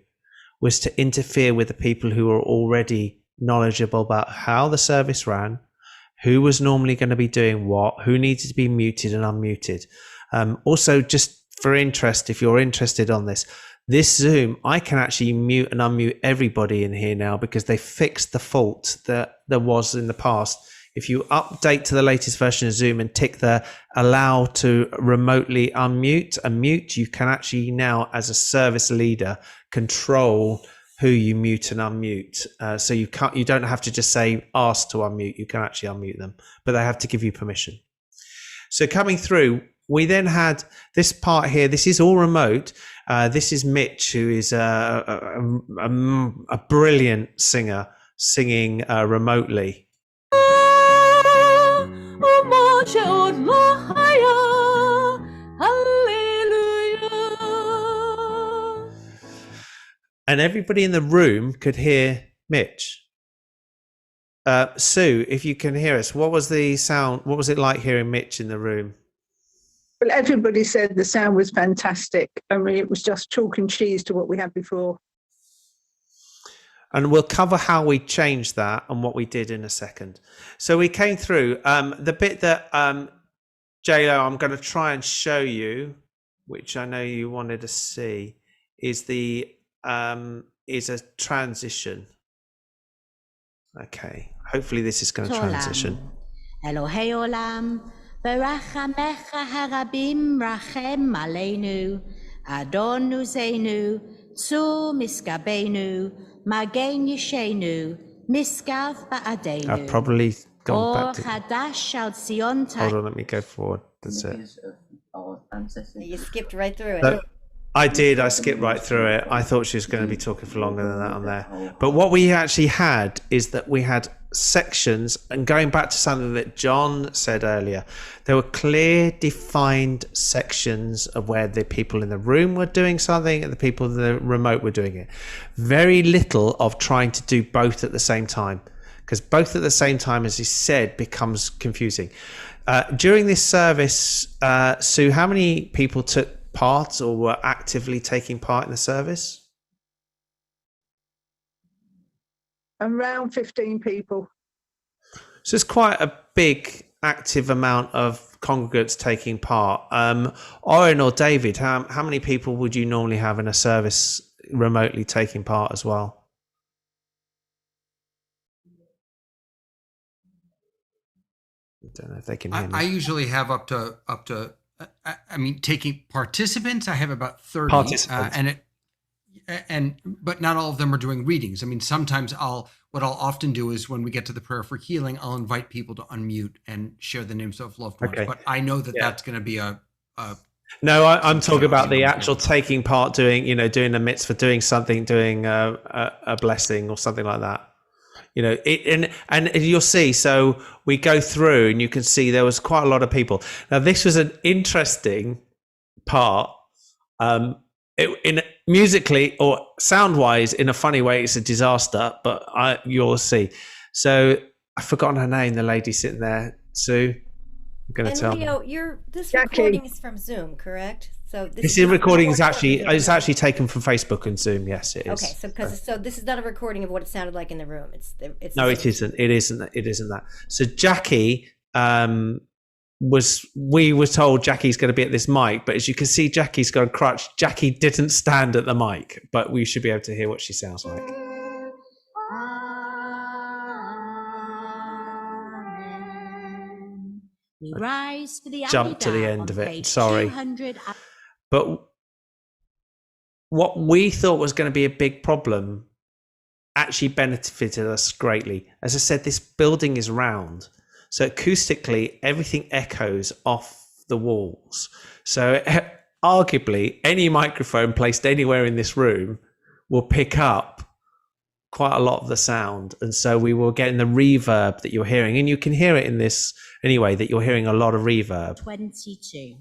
was to interfere with the people who were already knowledgeable about how the service ran, who was normally going to be doing what, who needed to be muted and unmuted. Also, just for interest, if you're interested on this Zoom, I can actually mute and unmute everybody in here now because they fixed the fault that there was in the past. If you update to the latest version of Zoom and tick the allow to remotely unmute and mute, you can actually now, as a service leader, control who you mute and unmute. So you don't have to just say ask to unmute. You can actually unmute them, but they have to give you permission. So coming through, we then had this part here. This is all remote. This is Mitch, who is a brilliant singer, singing remotely. And everybody in the room could hear Mitch. Sue, if you can hear us, what was the sound? What was it like hearing Mitch in the room? Well, everybody said the sound was fantastic. I mean, it was just chalk and cheese to what we had before. And we'll cover how we changed that and what we did in a second. So we came through the bit that JLo, I'm going to try and show you, which I know you wanted to see, is a transition. Okay, hopefully this is going to transition. Elohei olam, berachamecha harabim rachem aleinu, Adon uzeinu, tzu miskabenu, magen yishenu, miskav ba'adenu. I've probably gone back to... Hold on, let me go forward. That's it. You skipped right through it. I did. I skipped right through it. I thought she was going to be talking for longer than that on there. But what we actually had is that we had sections, and going back to something that John said earlier, there were clear, defined sections of where the people in the room were doing something and the people in the remote were doing it. Very little of trying to do both at the same time, because both at the same time, as he said, becomes confusing. During this service, Sue, how many people took part or were actively taking part in the service? Around 15 people. So it's quite a big active amount of congregants taking part. Oren or David, how many people would you normally have in a service remotely taking part as well? I don't know if they can hear me. I usually have up to I mean, taking participants, I have about 30, but not all of them are doing readings. I mean, sometimes what I'll often do is when we get to the prayer for healing, I'll invite people to unmute and share the names of loved ones. Okay. But I know that that's going to be No, I'm talking about the actual taking part, doing the mitzvah, doing something, doing a blessing or something like that. And you'll see, so we go through and you can see there was quite a lot of people. Now, this was an interesting part. In musically or sound wise, in a funny way, it's a disaster, but you'll see. So I've forgotten her name, the lady sitting there, Sue. I'm going to tell Leo, this recording is from Zoom, correct? So this recording is actually taken from Facebook and Zoom. Yes, it is. Okay, so this is not a recording of what it sounded like in the room. It's no, it isn't. It isn't that. So Jackie we were told Jackie's going to be at this mic, but as you can see, Jackie's got a crutch. Jackie didn't stand at the mic, but we should be able to hear what she sounds like. rise for the Jump to the down end on of it. page Sorry. 200. But what we thought was going to be a big problem actually benefited us greatly. As I said, this building is round. So acoustically, everything echoes off the walls. So arguably, any microphone placed anywhere in this room will pick up quite a lot of the sound. And so we were getting the reverb that you're hearing. And you can hear it in this anyway, that you're hearing a lot of reverb. 22.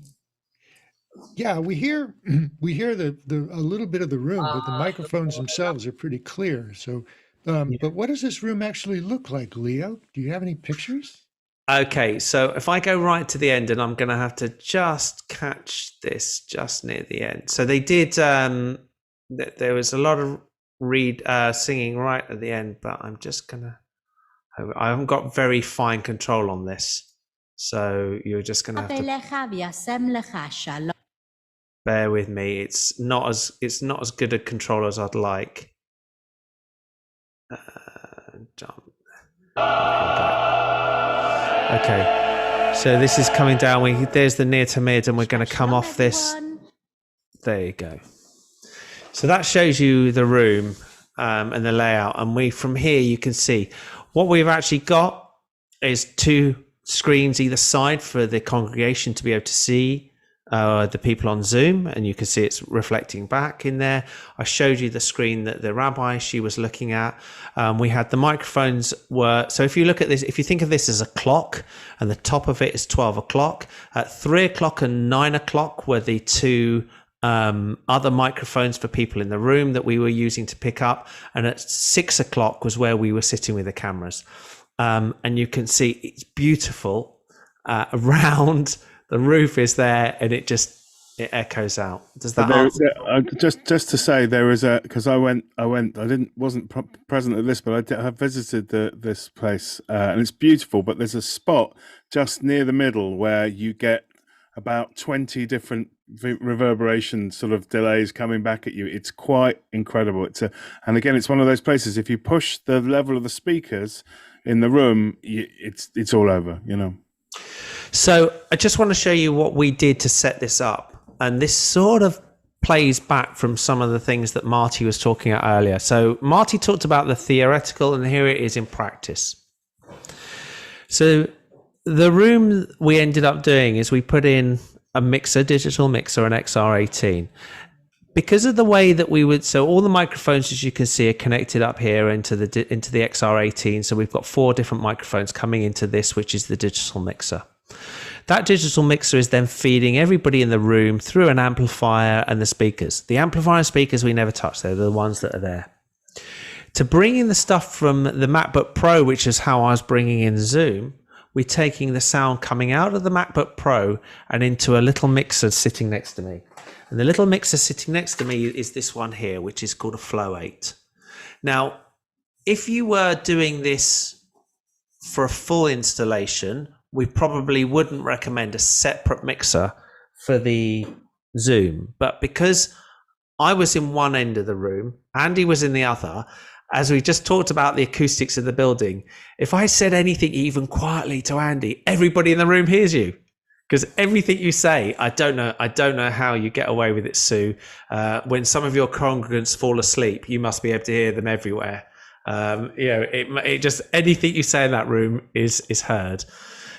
Yeah, we hear the a little bit of the room, but the microphones themselves are pretty clear. So, but what does this room actually look like, Leo? Do you have any pictures? Okay, so if I go right to the end, and I'm going to have to just catch this just near the end. So they did, there was a lot of singing right at the end, but I'm just going to, I haven't got very fine control on this. So you're just going to have to bear with me. It's not as good a control as I'd like. Jump. Okay, so this is coming down. There's the near to mid, and we're going to come off this. There you go. So that shows you the room and the layout. And from here, you can see what we've actually got is 2 screens either side for the congregation to be able to see the people on Zoom, and you can see it's reflecting back in there. I showed you the screen that the rabbi, she was looking at. We had the microphones so if you look at this, if you think of this as a clock, and the top of it is 12 o'clock, at 3 o'clock and 9 o'clock were the 2 other microphones for people in the room that we were using to pick up, and at 6 o'clock was where we were sitting with the cameras. And you can see it's beautiful around. The roof is there, and it echoes out. Does that just to say, there is because I wasn't present at this, but I have visited this place, and it's beautiful. But there's a spot just near the middle where you get about 20 different reverberation sort of delays coming back at you. It's quite incredible. And again, it's one of those places. If you push the level of the speakers in the room, it's all over. So I just want to show you what we did to set this up. And this sort of plays back from some of the things that Marty was talking about earlier. So Marty talked about the theoretical, and here it is in practice. So the room we ended up doing is we put in a digital mixer, an XR18. Because of the way that so all the microphones, as you can see, are connected up here into the XR18. So we've got 4 different microphones coming into this, which is the digital mixer. That digital mixer is then feeding everybody in the room through an amplifier and the speakers. The amplifier and speakers we never touch. They're the ones that are there. To bring in the stuff from the MacBook Pro, which is how I was bringing in Zoom, we're taking the sound coming out of the MacBook Pro and into a little mixer sitting next to me. And the little mixer sitting next to me is this one here, which is called a Flow 8. Now, if you were doing this for a full installation, we probably wouldn't recommend a separate mixer for the Zoom. But because I was in one end of the room, Andy was in the other, as we just talked about the acoustics of the building, if I said anything even quietly to Andy, everybody in the room hears you. Because everything you say, I don't know how you get away with it, Sue. When some of your congregants fall asleep, you must be able to hear them everywhere. It just anything you say in that room is heard.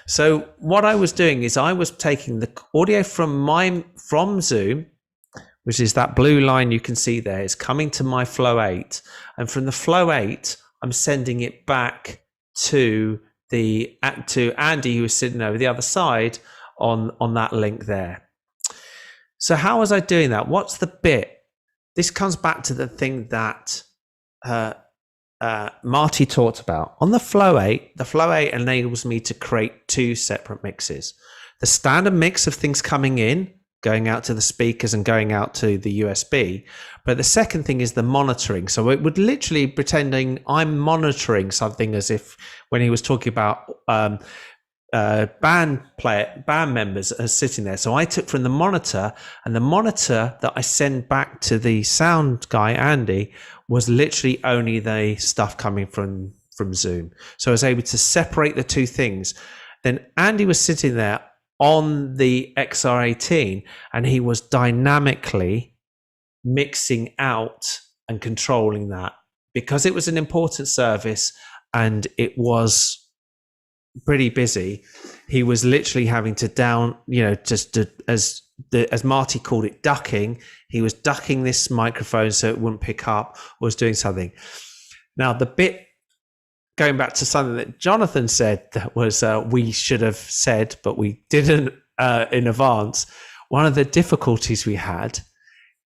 So what I was doing is I was taking the audio from Zoom, which is that blue line you can see there, is coming to my Flow 8, and from the Flow 8, I'm sending it back to Andy, who was sitting over the other side on that link there. So how was I doing that? What's the bit? This comes back to the thing that Marty talked about. On the Flow 8 enables me to create 2 separate mixes. The standard mix of things coming in, going out to the speakers and going out to the USB. But the second thing is the monitoring. So it would literally pretending I'm monitoring something, as if when he was talking about band members are sitting there. So I took from the monitor, and the monitor that I send back to the sound guy, Andy, was literally only the stuff coming from Zoom. So I was able to separate the 2 things. then Andy was sitting there on the XR18 and he was dynamically mixing out and controlling that, because it was an important service and it was pretty busy. He was literally having to as Marty called it, ducking. He was ducking this microphone so it wouldn't pick up, or was doing something. Now, the bit, going back to something that Jonathan said that was we should have said, but we didn't in advance. One of the difficulties we had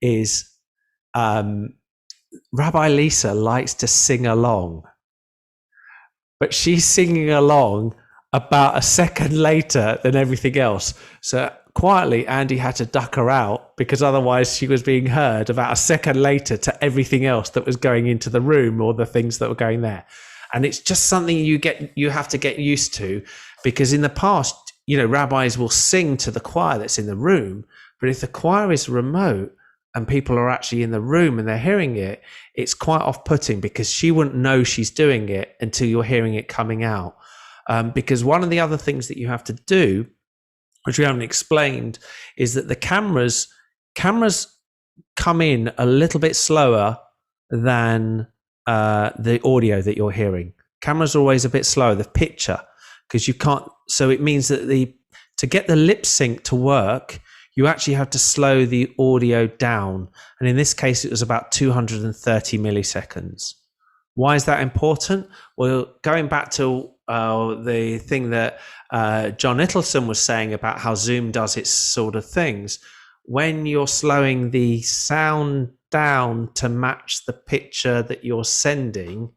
is Rabbi Lisa likes to sing along, but she's singing along about a second later than everything else. So quietly, Andy had to duck her out, because otherwise she was being heard about a second later to everything else that was going into the room or the things that were going there. And it's just something you have to get used to, because in the past, rabbis will sing to the choir that's in the room, but if the choir is remote and people are actually in the room and they're hearing it, it's quite off-putting, because she wouldn't know she's doing it until you're hearing it coming out. Because one of the other things that you have to do, which we haven't explained, is that the cameras come in a little bit slower than the audio that you're hearing. Cameras are always a bit slower, the picture, because you can't. So it means that to get the lip sync to work, you actually have to slow the audio down. And in this case, it was about 230 milliseconds. Why is that important? Well, going back to the thing that John Littleson was saying about how Zoom does its sort of things, when you're slowing the sound down to match the picture that you're sending,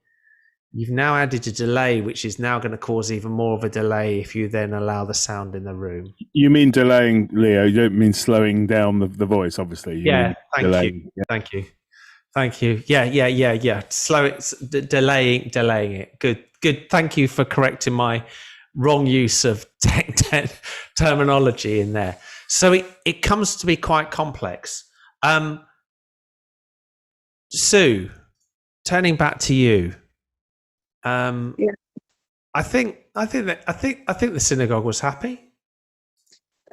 you've now added a delay, which is now going to cause even more of a delay if you then allow the sound in the room. You mean delaying, Leo? You don't mean slowing down the voice, obviously. Thank you. Yeah. Slow it, delaying it. Good. Thank you for correcting my wrong use of terminology in there. So it comes to be quite complex. Sue, turning back to you. I think the synagogue was happy.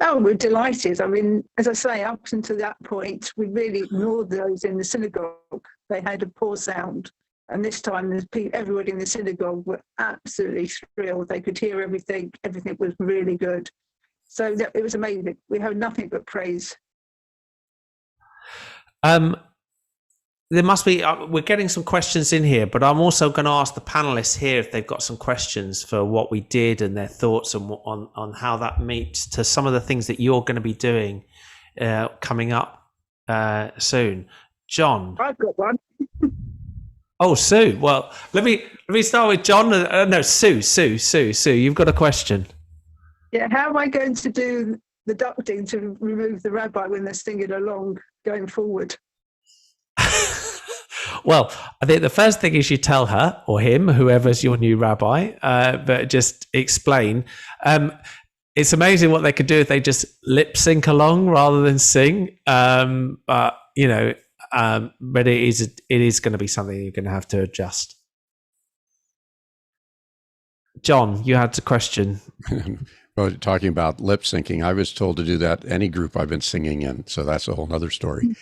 Oh, we're delighted. I mean, as I say, up until that point, we really ignored those in the synagogue. They had a poor sound. And this time, everybody in the synagogue were absolutely thrilled. They could hear everything. Everything was really good. So it was amazing. We have nothing but praise. There must be, we're getting some questions in here, but I'm also going to ask the panelists here if they've got some questions for what we did and their thoughts on how that meets to some of the things that you're going to be doing coming up soon. John? I've got one. Oh, Sue. Well, let me start with John. No, Sue, you've got a question. Yeah, how am I going to do the ducting to remove the rabbi when they're singing along going forward? Well, I think the first thing is you tell her or him, whoever's your new rabbi, but just explain. It's amazing what they could do if they just lip sync along rather than sing. But it is going to be something you're going to have to adjust. John, you had a question. Well, talking about lip syncing, I was told to do that any group I've been singing in, so that's a whole other story.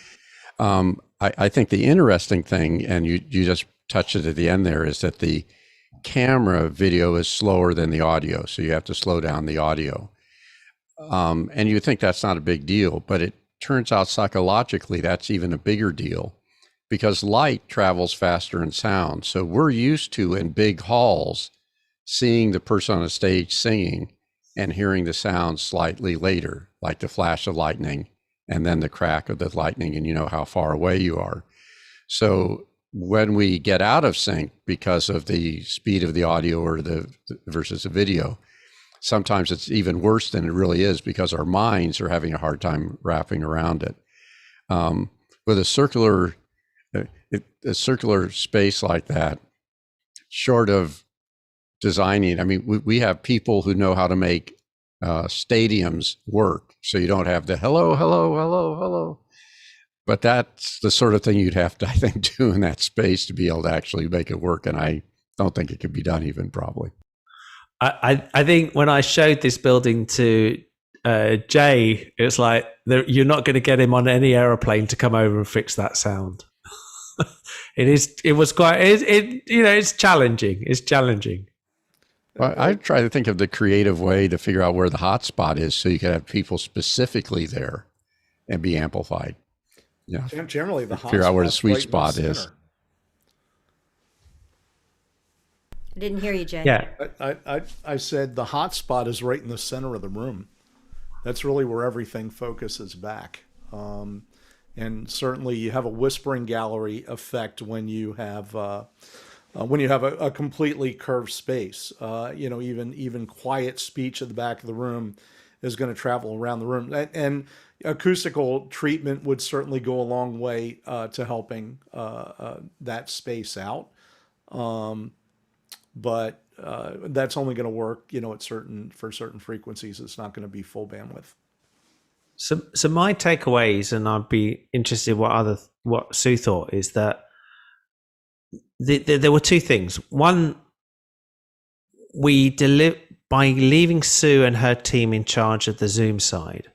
I think the interesting thing, and you just touched it at the end there, is that the camera video is slower than the audio, so you have to slow down the audio. And you think that's not a big deal, but it turns out psychologically that's even a bigger deal, because light travels faster than sound. So we're used to, in big halls, seeing the person on the stage singing and hearing the sound slightly later, like the flash of lightning and then the crack of the lightning, and you know how far away you are. So when we get out of sync because of the speed of the audio or versus the video, sometimes it's even worse than it really is, because our minds are having a hard time wrapping around it. With a circular space like that, short of designing, I mean, we have people who know how to make stadiums work, so you don't have the hello. But that's the sort of thing you'd have to, I think, do in that space to be able to actually make it work. And I don't think it could be done even, probably. I think when I showed this building to Jay, it's like you're not going to get him on any aeroplane to come over and fix that sound. It was quite. It's challenging. It's challenging. Well, I try to think of the creative way to figure out where the hot spot is, so you can have people specifically there and be amplified. Yeah. Generally, the hot figure out where the spot's sweet right in the spot is. center. I didn't hear you, Jay. Yeah. I said the hot spot is right in the center of the room. That's really where everything focuses back. And certainly you have a whispering gallery effect when you have a completely curved space. Even quiet speech at the back of the room is going to travel around the room. And acoustical treatment would certainly go a long way to helping that space out. But that's only going to work, for certain frequencies. It's not going to be full bandwidth. So my takeaways, and I'd be interested what Sue thought, is that there were two things. One, by leaving Sue and her team in charge of the Zoom side,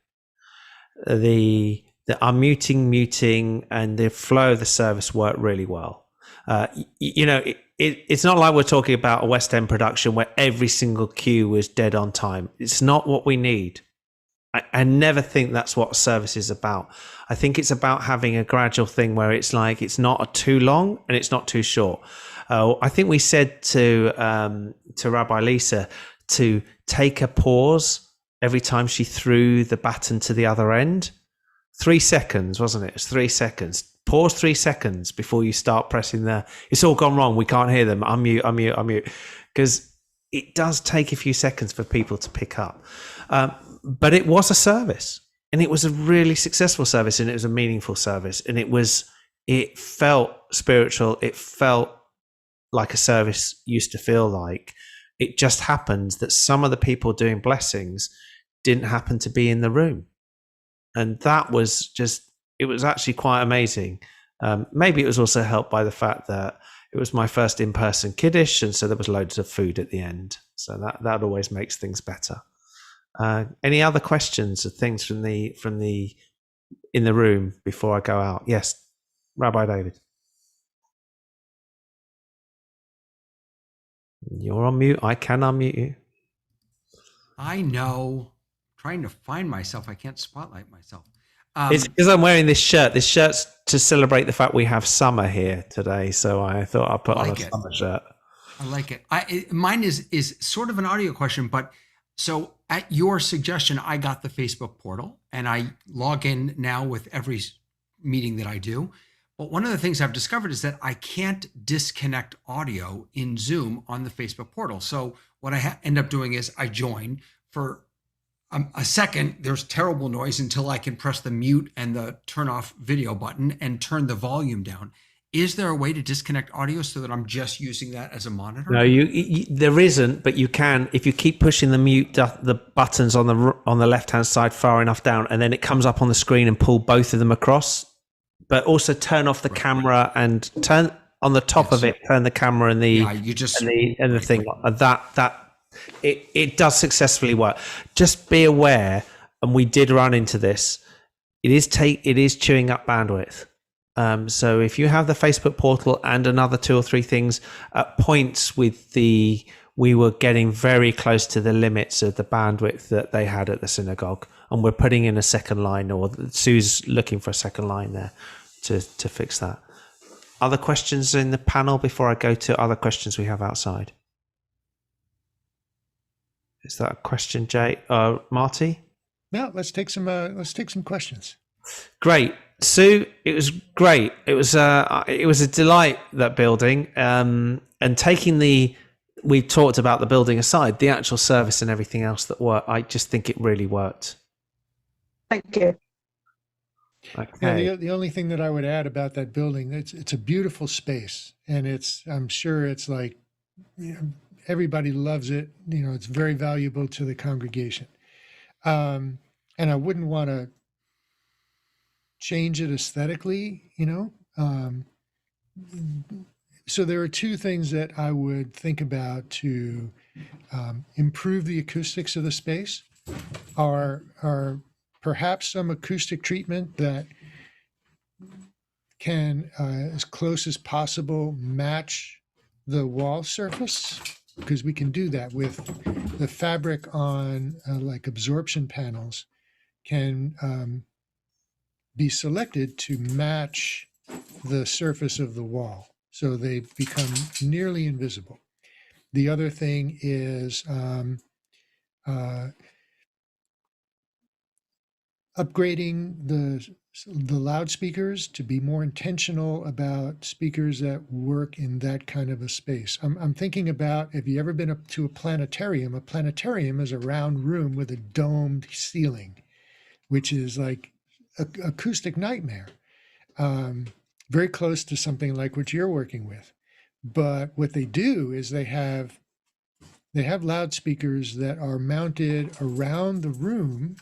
the unmuting, muting, and the flow of the service worked really well. It's not like we're talking about a West End production where every single cue was dead on time. It's not what we need. I never think that's what service is about. I think it's about having a gradual thing where it's like it's not too long and it's not too short. I think we said to Rabbi Lisa to take a pause every time she threw the baton to the other end. 3 seconds, wasn't it? It's 3 seconds. Pause 3 seconds before you start pressing it's all gone wrong. We can't hear them. Unmute. Because it does take a few seconds for people to pick up. But it was a service, and it was a really successful service, and it was a meaningful service, and it felt spiritual. It felt like a service used to feel like. It just happens that some of the people doing blessings didn't happen to be in the room. And that was it was actually quite amazing. Maybe it was also helped by the fact that it was my first in-person Kiddush, and so there was loads of food at the end. So that always makes things better. Any other questions or things from the in the room before I go out? Yes, Rabbi David. You're on mute. I can unmute you. I know. Trying to find myself. I can't spotlight myself. It's because I'm wearing this shirt. This shirt's to celebrate the fact we have summer here today. So I thought I'll put on a summer shirt. I like it. Mine is sort of an audio question, but so at your suggestion, I got the Facebook portal and I log in now with every meeting that I do. But one of the things I've discovered is that I can't disconnect audio in Zoom on the Facebook portal. So what I end up doing is I join for a second. There's terrible noise until I can press the mute and the turn off video button and turn the volume down. Is there a way to disconnect audio so that I'm just using that as a monitor? No, there isn't, but you can if you keep pushing the buttons on the left-hand side far enough down, and then it comes up on the screen, and pull both of them across. But also turn off the camera and turn on the top of it. Turn the camera and the thing. It does successfully work. Just be aware, and we did run into this. It is chewing up bandwidth. So if you have the Facebook portal and another 2 or 3 things, at points we were getting very close to the limits of the bandwidth that they had at the synagogue, and we're putting in a second line, or Sue's looking for a second line there to fix that. Other questions in the panel before I go to other questions we have outside? Is that a question, Jay? Marty? No, let's take some questions. Great. Sue, it was great. It was a delight, that building. And we talked about the building aside, the actual service and everything else that worked. I just think it really worked. Thank you. Okay. Yeah, the only thing that I would add about that building, it's a beautiful space, and I'm sure it's like, everybody loves it. It's very valuable to the congregation. And I wouldn't want to change it aesthetically, so there are 2 things that I would think about to improve the acoustics of the space, are perhaps some acoustic treatment that can, as close as possible, match the wall surface, because we can do that with the fabric on like absorption panels can be selected to match the surface of the wall, so they become nearly invisible. The other thing is upgrading the loudspeakers to be more intentional about speakers that work in that kind of a space. I'm thinking about, have you ever been up to a planetarium? A planetarium is a round room with a domed ceiling, which is like acoustic nightmare. Very close to something like what you're working with. But what they do is they have loudspeakers that are mounted around the room,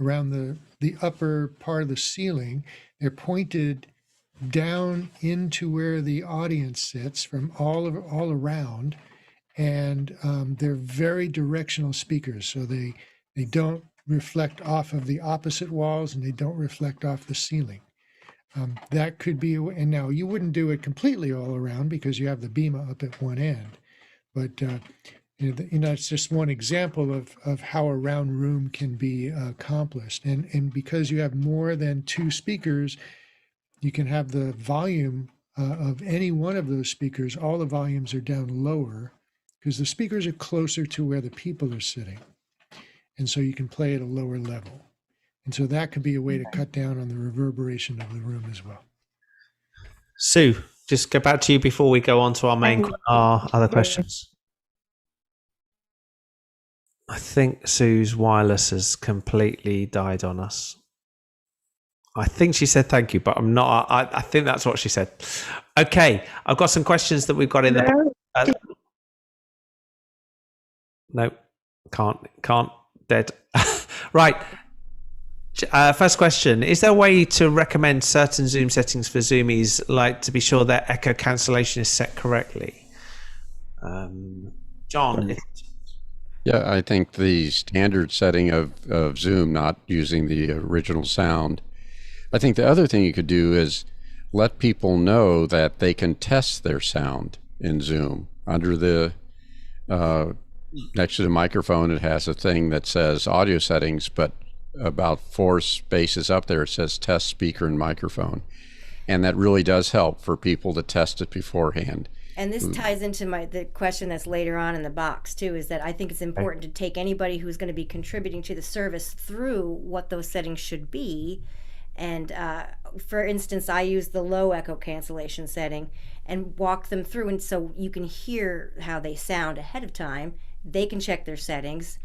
around the upper part of the ceiling. They're pointed down into where the audience sits from all around, and they're very directional speakers. So they don't reflect off of the opposite walls, and they don't reflect off the ceiling. That could be, and now you wouldn't do it completely all around because you have the bema up at one end, but it's just one example of how a round room can be accomplished. And because you have more than two speakers, you can have the volume of any one of those speakers. All the volumes are down lower because the speakers are closer to where the people are sitting. And so you can play at a lower level. And so that could be a way to cut down on the reverberation of the room as well. Sue, just go back to you before we go on to our other questions. I think Sue's wireless has completely died on us. I think she said thank you, but I'm not. I think that's what she said. Okay, I've got some questions that we've got in the. No, can't. Dead. Right. First question: is there a way to recommend certain Zoom settings for Zoomies, like to be sure that echo cancellation is set correctly? John. Yeah, I think the standard setting of Zoom, not using the original sound. I think the other thing you could do is let people know that they can test their sound in Zoom. Under the, next to the microphone, it has a thing that says audio settings, but about 4 spaces up there, it says test speaker and microphone. And that really does help for people to test it beforehand. And this ties into the question that's later on in the box too, is that I think it's important to take anybody who's going to be contributing to the service through what those settings should be. And for instance, I use the low echo cancellation setting and walk them through, and so you can hear how they sound ahead of time. They can check their settings,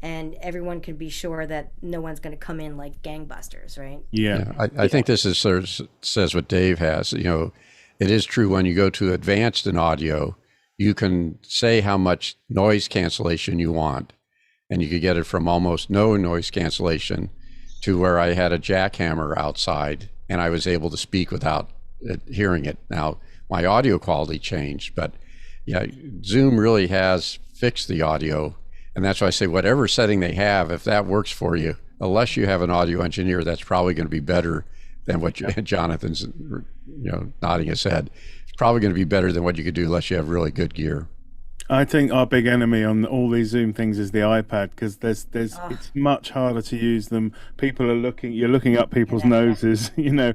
and everyone can be sure that no one's going to come in like gangbusters, right? Yeah. I think this is sort of says what Dave has. You know, it is true when you go to advanced in audio, you can say how much noise cancellation you want, and you could get it from almost no noise cancellation to where I had a jackhammer outside and I was able to speak without hearing it. Now, my audio quality changed, but yeah, Zoom really has fixed the audio. And that's why I say whatever setting they have, if that works for you, unless you have an audio engineer, that's probably going to be better than what Jonathan's, nodding his head. It's probably going to be better than what you could do unless you have really good gear. I think our big enemy on all these Zoom things is the iPad, because it's much harder to use them. People are you're looking up people's noses. The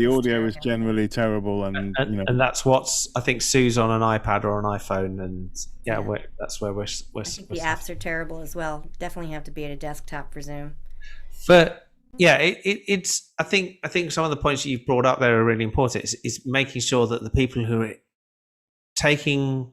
audio is generally terrible, and that's what's. I think Sue's on an iPad or an iPhone, and that's where we're. I think the apps are terrible as well. Definitely have to be at a desktop for Zoom. But yeah, it's. I think some of the points that you've brought up there are really important. Is making sure that the people who are taking.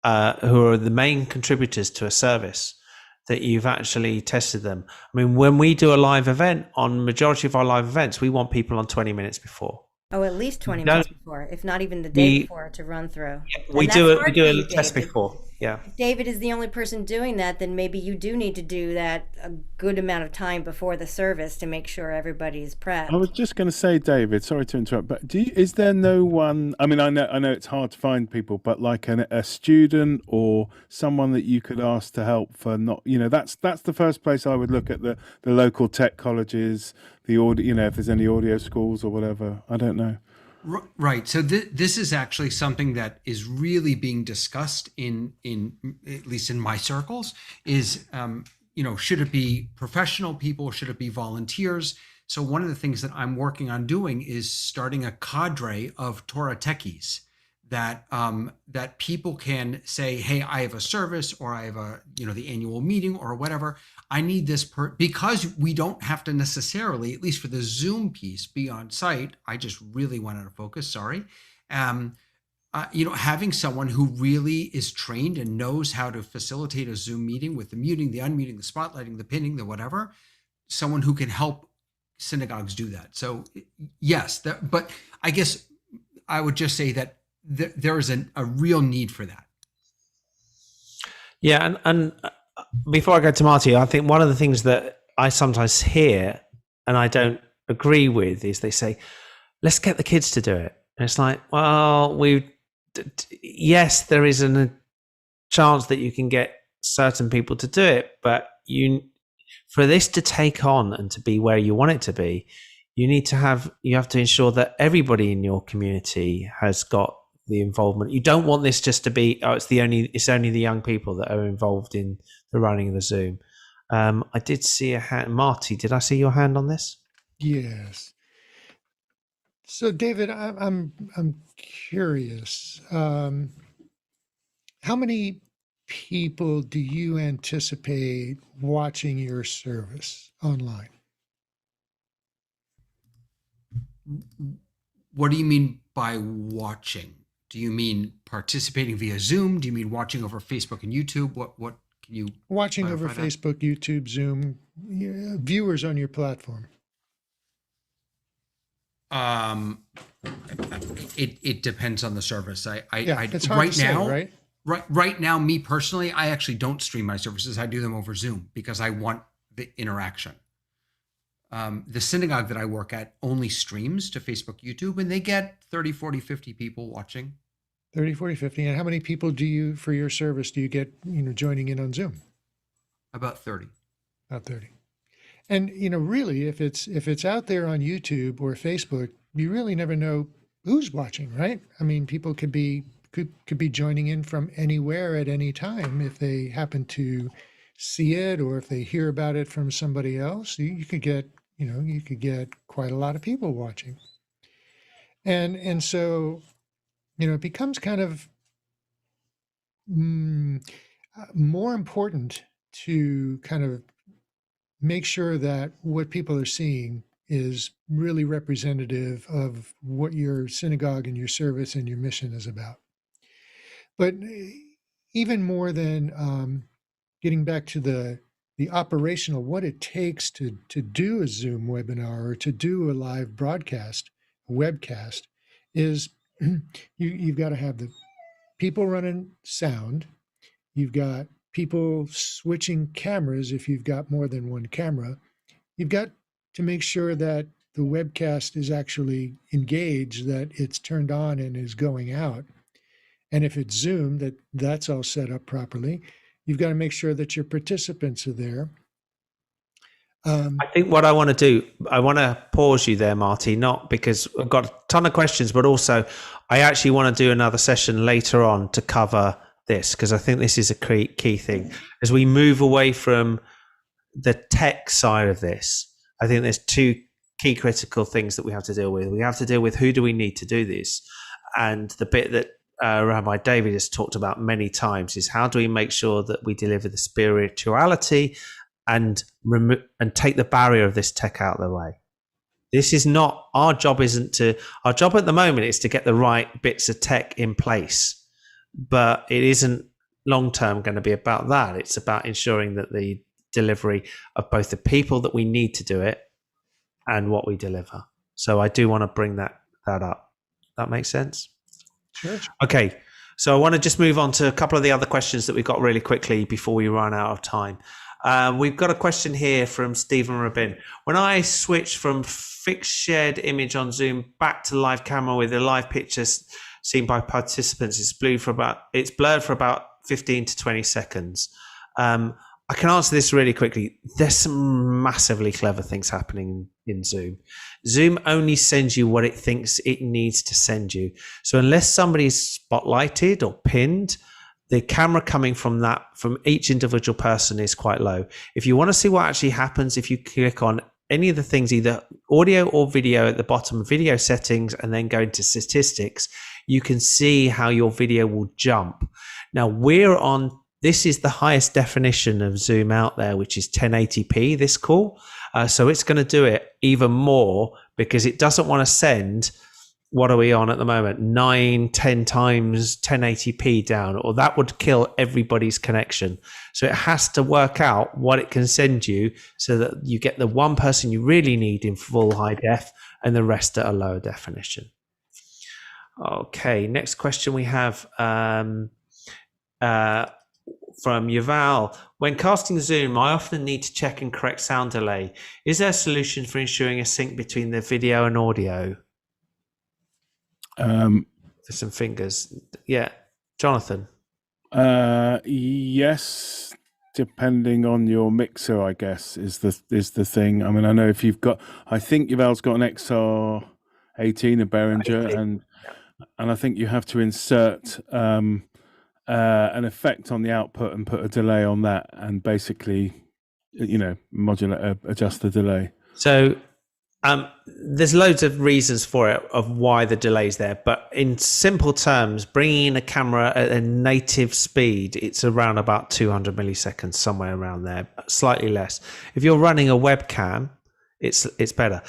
Who are the main contributors to a service, that you've actually tested them. I mean, when we do a live event, on majority of our live events, we want people on 20 minutes before. Oh, at least 20 minutes before, if not even the day before, to run through. Yeah, we do a test before. Yeah. If David is the only person doing that, then maybe you do need to do that a good amount of time before the service to make sure everybody's prepped. I was just going to say, David, sorry to interrupt, but is there no one? I mean, I know it's hard to find people, but like a student or someone that you could ask to help for not, that's the first place I would look at, the local tech colleges, the audio, if there's any audio schools or whatever. I don't know. Right. So this is actually something that is really being discussed in at least in my circles. Is should it be professional people? Should it be volunteers? So one of the things that I'm working on doing is starting a cadre of Torah techies that people can say, hey, I have a service, or I have the annual meeting or whatever. I need this because we don't have to necessarily, at least for the Zoom piece, be on site. I just really wanted to focus. Sorry. Having someone who really is trained and knows how to facilitate a Zoom meeting with the muting, the unmuting, the spotlighting, the pinning, the whatever, someone who can help synagogues do that. So yes, but I guess I would just say that there is a real need for that. Yeah, and before I go to Marty, I think one of the things that I sometimes hear and I don't agree with is they say, let's get the kids to do it. And it's like, well, yes, there is a chance that you can get certain people to do it, but for this to take on and to be where you want it to be, you have to ensure that everybody in your community has got the involvement. You don't want this just to be, it's only the young people that are involved in the running of the Zoom. I did see a hand. Marty, did I see your hand on this? Yes. So David, I'm curious. How many people do you anticipate watching your service online? What do you mean by watching? Do you mean participating via Zoom? Do you mean watching over Facebook and YouTube? What can you watching over that? Facebook, YouTube, Zoom, viewers on your platform? It depends on the service. It's hard to say, right? Right now, me personally, I actually don't stream my services. I do them over Zoom because I want the interaction. The synagogue that I work at only streams to Facebook, YouTube, and they get 30, 40, 50 people watching. 30, 40, 50. And how many people for your service do you get, joining in on Zoom? About 30. About 30. And, really, if it's out there on YouTube or Facebook, you really never know who's watching, right? I mean, people could be joining in from anywhere at any time if they happen to see it, or if they hear about it from somebody else. You could get quite a lot of people watching. And so, it becomes kind of more important to kind of make sure that what people are seeing is really representative of what your synagogue and your service and your mission is about. But even more than getting back to the operational, what it takes to do a Zoom webinar or to do a live broadcast, a webcast, is you've got to have the people running sound. You've got people switching cameras if you've got more than one camera. You've got to make sure that the webcast is actually engaged, that it's turned on and is going out. And if it's Zoom, that's all set up properly. You've got to make sure that your participants are there. I think what I want to do, I want to pause you there, Marty, not because I've got a ton of questions, but also I actually want to do another session later on to cover this, because I think this is a key thing. As we move away from the tech side of this, I think there's two key critical things that we have to deal with. We have to deal with who do we need to do this, and the bit that Rabbi David has talked about many times is how do we make sure that we deliver the spirituality and take the barrier of this tech out of the way. This is not, our job at the moment is to get the right bits of tech in place, but it isn't long-term going to be about that. It's about ensuring that the delivery of both the people that we need to do it and what we deliver. So I do want to bring that up. That makes sense? Sure. Okay. So I want to just move on to a couple of the other questions that we've got really quickly before we run out of time. We've got a question here from Stephen Rabin. When I switch from fixed shared image on Zoom back to live camera with the live pictures seen by participants, it's blurred for about 15 to 20 seconds. I can answer this really quickly. There's some massively clever things happening in Zoom. Zoom only sends you what it thinks it needs to send you. So unless somebody's spotlighted or pinned, the camera coming from each individual person is quite low. If you want to see what actually happens, if you click on any of the things, either audio or video at the bottom, video settings, and then go into statistics, you can see how your video will jump. Now this is the highest definition of Zoom out there, which is 1080p, this call. So it's going to do it even more because it doesn't want to send, what are we on at the moment? 9-10 times 1080p down, or that would kill everybody's connection. So it has to work out what it can send you so that you get the one person you really need in full high def and the rest at a lower definition. Okay, next question we have from Yuval. When casting Zoom, I often need to check and correct sound delay. Is there a solution for ensuring a sync between the video and audio? For some fingers. Yeah. Jonathan. Yes, depending on your mixer, I guess, is the thing. I mean, I know if you've got, I think Yuval's got an XR18, a Behringer, and I think you have to insert an effect on the output and put a delay on that, and basically, modulate, adjust the delay. So there's loads of reasons for it, of why the delay's there, but in simple terms, bringing in a camera at a native speed, it's around about 200 milliseconds, somewhere around there, slightly less. If you're running a webcam, it's better.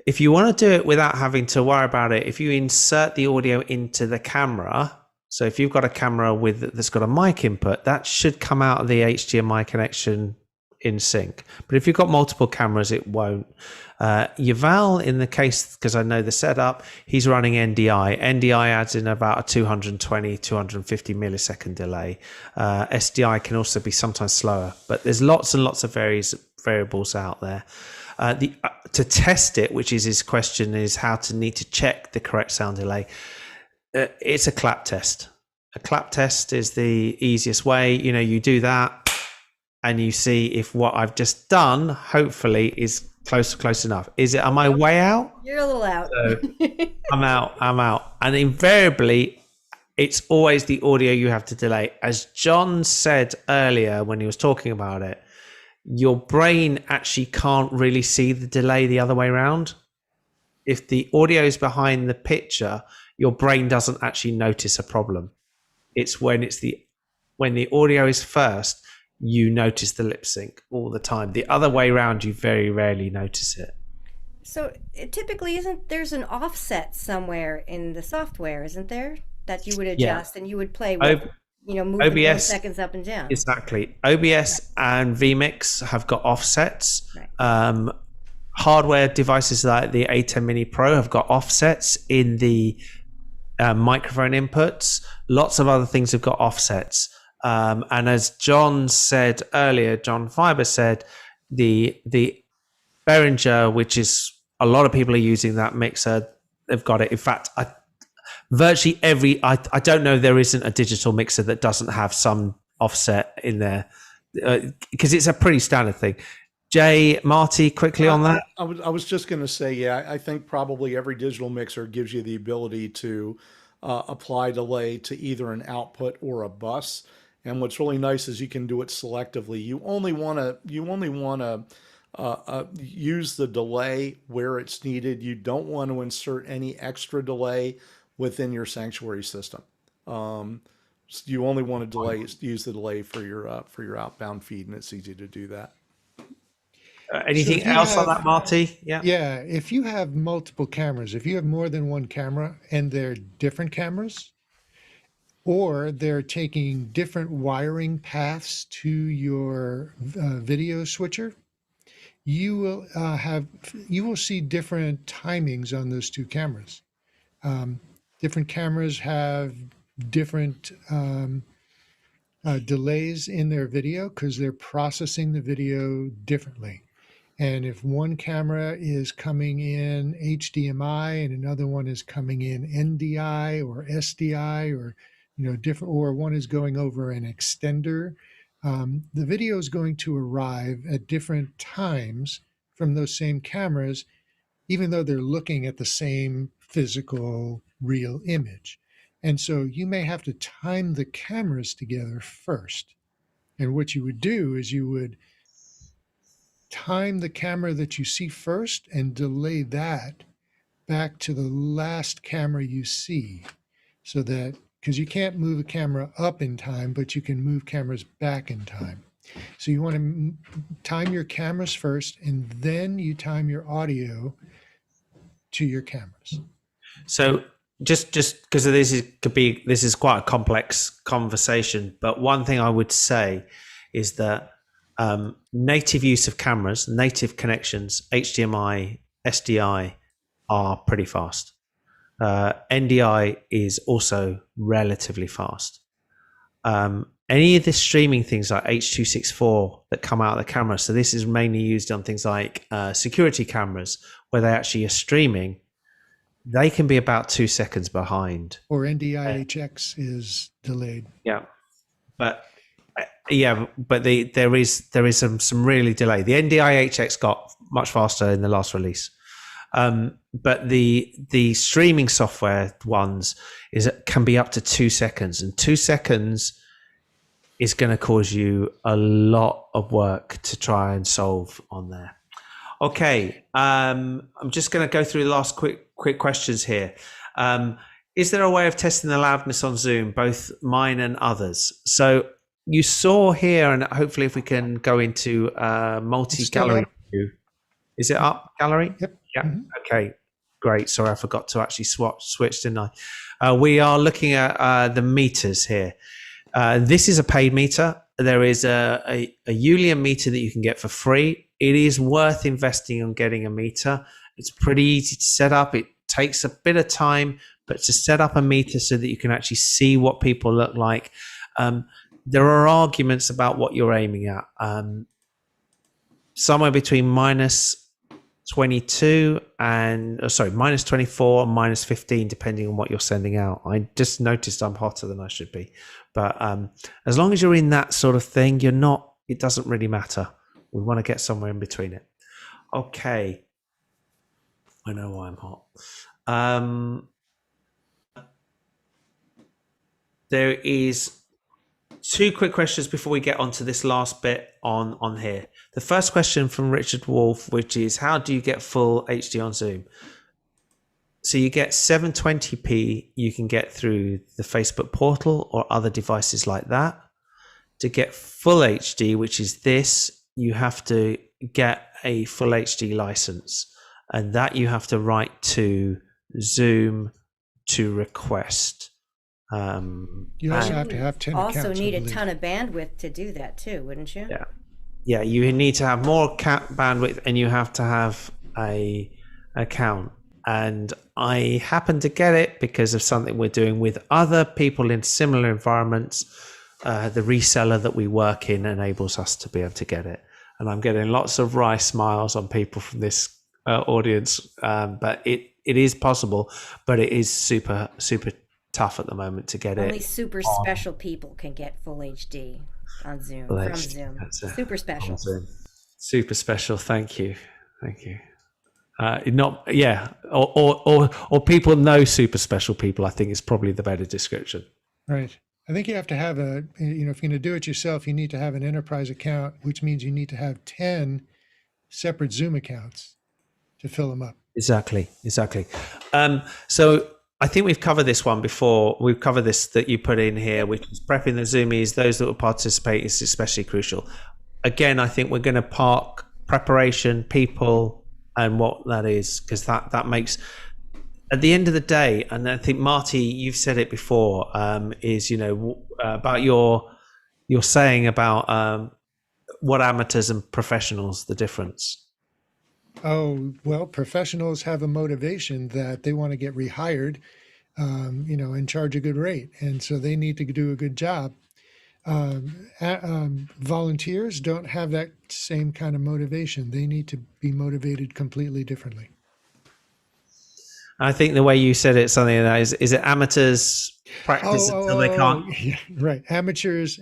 If you want to do it without having to worry about it, if you insert the audio into the camera, so if you've got a camera that's got a mic input, that should come out of the HDMI connection in sync. But if you've got multiple cameras, it won't. Yuval, in the case, because I know the setup, he's running NDI. NDI adds in about a 220, 250 millisecond delay. SDI can also be sometimes slower, but there's lots and lots of variables out there. To test it, which is his question, is how to need to check the correct sound delay. It's a clap test. A clap test is the easiest way. You do that and you see if what I've just done, hopefully, is close enough. Am I way out? You're a little out. So I'm out. And invariably, it's always the audio you have to delay. As John said earlier when he was talking about it, your brain actually can't really see the delay the other way around. If the audio is behind the picture, your brain doesn't actually notice a problem. It's when the audio is first, you notice the lip sync all the time. The other way around, you very rarely notice it. So typically, there's an offset somewhere in the software, isn't there, that you would adjust and you would play with, moving OBS, seconds up and down. Exactly. OBS and vMix have got offsets. Right. Hardware devices like the A10 Mini Pro have got offsets in the microphone inputs. Lots of other things have got offsets. And as John said earlier, John Fiber said, the Behringer, which is a lot of people are using that mixer, they've got it. In fact, virtually I don't know, there isn't a digital mixer that doesn't have some offset in there, because it's a pretty standard thing. Jay, Marty, quickly on that. I was just going to say, I think probably every digital mixer gives you the ability to apply delay to either an output or a bus. And what's really nice is you can do it selectively. You only want to use the delay where it's needed. You don't want to insert any extra delay within your sanctuary system. You only want to use the delay for your outbound feed, and it's easy to do that. Anything else on that, Marty? Yeah, if you have multiple cameras, if you have more than one camera and they're different cameras, or they're taking different wiring paths to your video switcher, you will see different timings on those two cameras. Different cameras have different delays in their video because they're processing the video differently. And if one camera is coming in HDMI and another one is coming in NDI or SDI or different, or one is going over an extender, the video is going to arrive at different times from those same cameras, even though they're looking at the same physical real image. And so you may have to time the cameras together first. And what you would do is you would time the camera that you see first and delay that back to the last camera you see, so that, because you can't move a camera up in time, but you can move cameras back in time. So you want to time your cameras first, and then you time your audio to your cameras. So just because this is quite a complex conversation, but one thing I would say is that native use of cameras, native connections, HDMI, SDI are pretty fast. NDI is also relatively fast. Any of the streaming things like H.264 that come out of the camera, so this is mainly used on things like security cameras where they actually are streaming, they can be about 2 seconds behind. Or NDI-HX is delayed. Yeah, but there is some really delay. The NDI-HX got much faster in the last release, but the streaming software ones can be up to 2 seconds, and 2 seconds is going to cause you a lot of work to try and solve on there. Okay, I'm just going to go through the last quick questions here. Is there a way of testing the loudness on Zoom, both mine and others? So you saw here, and hopefully if we can go into multi-gallery view. Is it up, gallery? Yep. Yeah. Mm-hmm. Okay, great. Sorry, I forgot to actually switch, didn't I? We are looking at the meters here. This is a paid meter. There is a Julian meter that you can get for free. It is worth investing on getting a meter. It's pretty easy to set up. It takes a bit of time, but to set up a meter so that you can actually see what people look like. There are arguments about what you're aiming at. Somewhere between minus 22 and minus 24 and minus 15, depending on what you're sending out. I just noticed I'm hotter than I should be, but as long as you're in that sort of thing, you're not. It doesn't really matter. We want to get somewhere in between it. Okay, I know why I'm hot. There is 2 quick questions before we get onto this last bit on here. The first question from Richard Wolf, which is, how do you get full HD on Zoom? So you get 720p you can get through the Facebook portal or other devices like that. To get full HD, which is this, you have to get a full HD license, and that you have to write to Zoom to request. You also have to have 10 accounts. Also need a ton of bandwidth to do that too, wouldn't you? Yeah. You need to have more bandwidth, and you have to have a account. And I happen to get it because of something we're doing with other people in similar environments. The reseller that we work in enables us to be able to get it, and I'm getting lots of wry smiles on people from this audience. But it is possible, but it is super tough at the moment to get it. Only super special people can get full HD on Zoom, from Zoom. Super special. Super special. Thank you. Or people know super special people, I think is probably the better description. Right. I think you have to have if you're going to do it yourself, you need to have an enterprise account, which means you need to have 10 separate Zoom accounts to fill them up. Exactly. So I think we've covered this one before. We've covered this that you put in here, which is prepping the Zoomies. Those that will participate is especially crucial. Again, I think we're going to park preparation, people, and what that is, because that makes, at the end of the day, and I think Marty, you've said it before, is about your saying about what amateurs and professionals, the difference. Oh, well, professionals have a motivation that they want to get rehired. and charge a good rate. And so they need to do a good job. Volunteers don't have that same kind of motivation. They need to be motivated completely differently. I think the way you said it, something like that is it amateurs practice until they can't. Yeah, right. Amateurs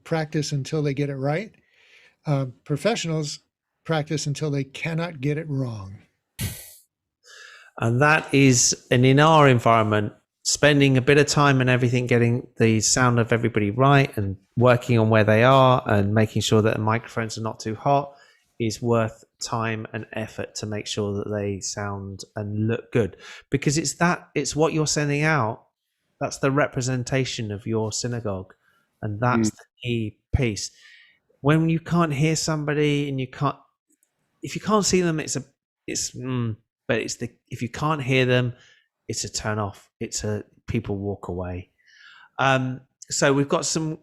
practice until they get it right. Professionals practice until they cannot get it wrong. And that is, and in our environment, spending a bit of time and everything getting the sound of everybody right and working on where they are and making sure that the microphones are not too hot is worth time and effort to make sure that they sound and look good, because it's what you're sending out. That's the representation of your synagogue, and that's the key piece. When you can't hear somebody and if you can't see them, if you can't hear them, it's a turn off. People walk away. So we've got some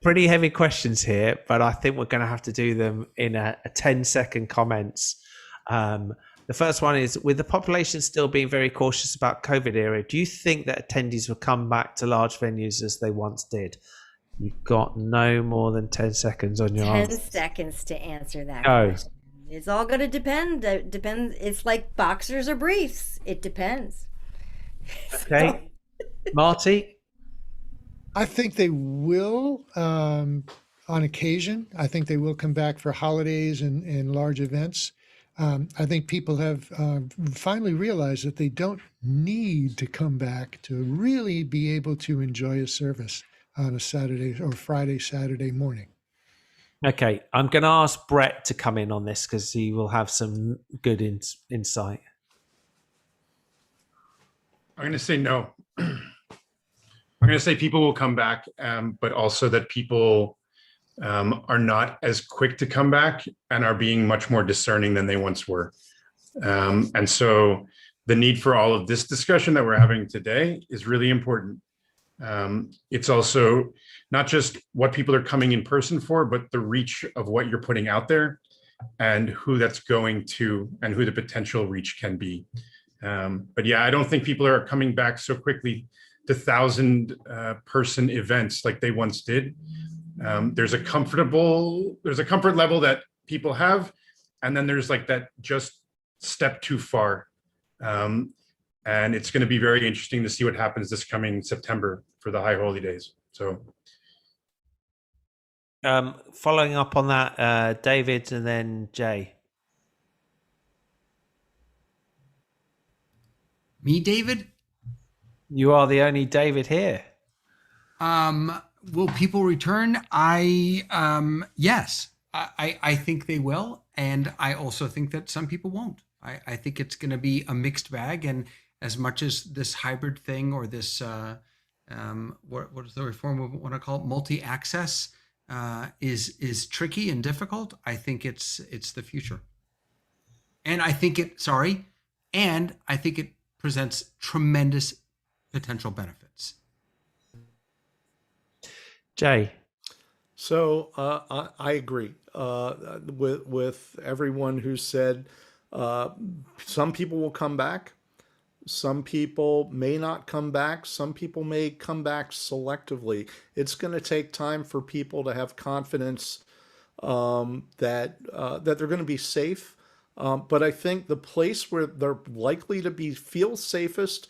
pretty heavy questions here, but I think we're going to have to do them in a 10-second comments. The first one is, with the population still being very cautious about COVID era, do you think that attendees will come back to large venues as they once did? You've got no more than 10 seconds on your 10 answer. seconds to answer that Go. question. It's all going to depend. Depends. It's like boxers or briefs. It depends. Okay. Marty? I think they will, on occasion. I think they will come back for holidays and large events. I think people have finally realized that they don't need to come back to really be able to enjoy a service on a Saturday or Friday, Saturday morning. Okay, I'm going to ask Brett to come in on this because he will have some good insight. I'm going to say no. I'm going to say people will come back, but also that people are not as quick to come back and are being much more discerning than they once were. And so the need for all of this discussion that we're having today is really important. It's also not just what people are coming in person for, but the reach of what you're putting out there and who that's going to and who the potential reach can be. But yeah, I don't think people are coming back so quickly to 1,000 person events like they once did. There's a comfort level that people have, and then there's like that just step too far. And it's going to be very interesting to see what happens this coming September for the High Holy Days. So, following up on that, David and then Jay. Me, David? You are the only David here. Will people return? Yes, I think they will. And I also think that some people won't. I think it's going to be a mixed bag. And as much as this hybrid thing or this, what is the reform we want to call it, multi-access, is tricky and difficult, I think it's the future. And I think it presents tremendous potential benefits. Jay. So I agree with everyone who said some people will come back. Some people may not come back. Some people may come back selectively. It's going to take time for people to have confidence that they're going to be safe. But I think the place where they're likely to feel safest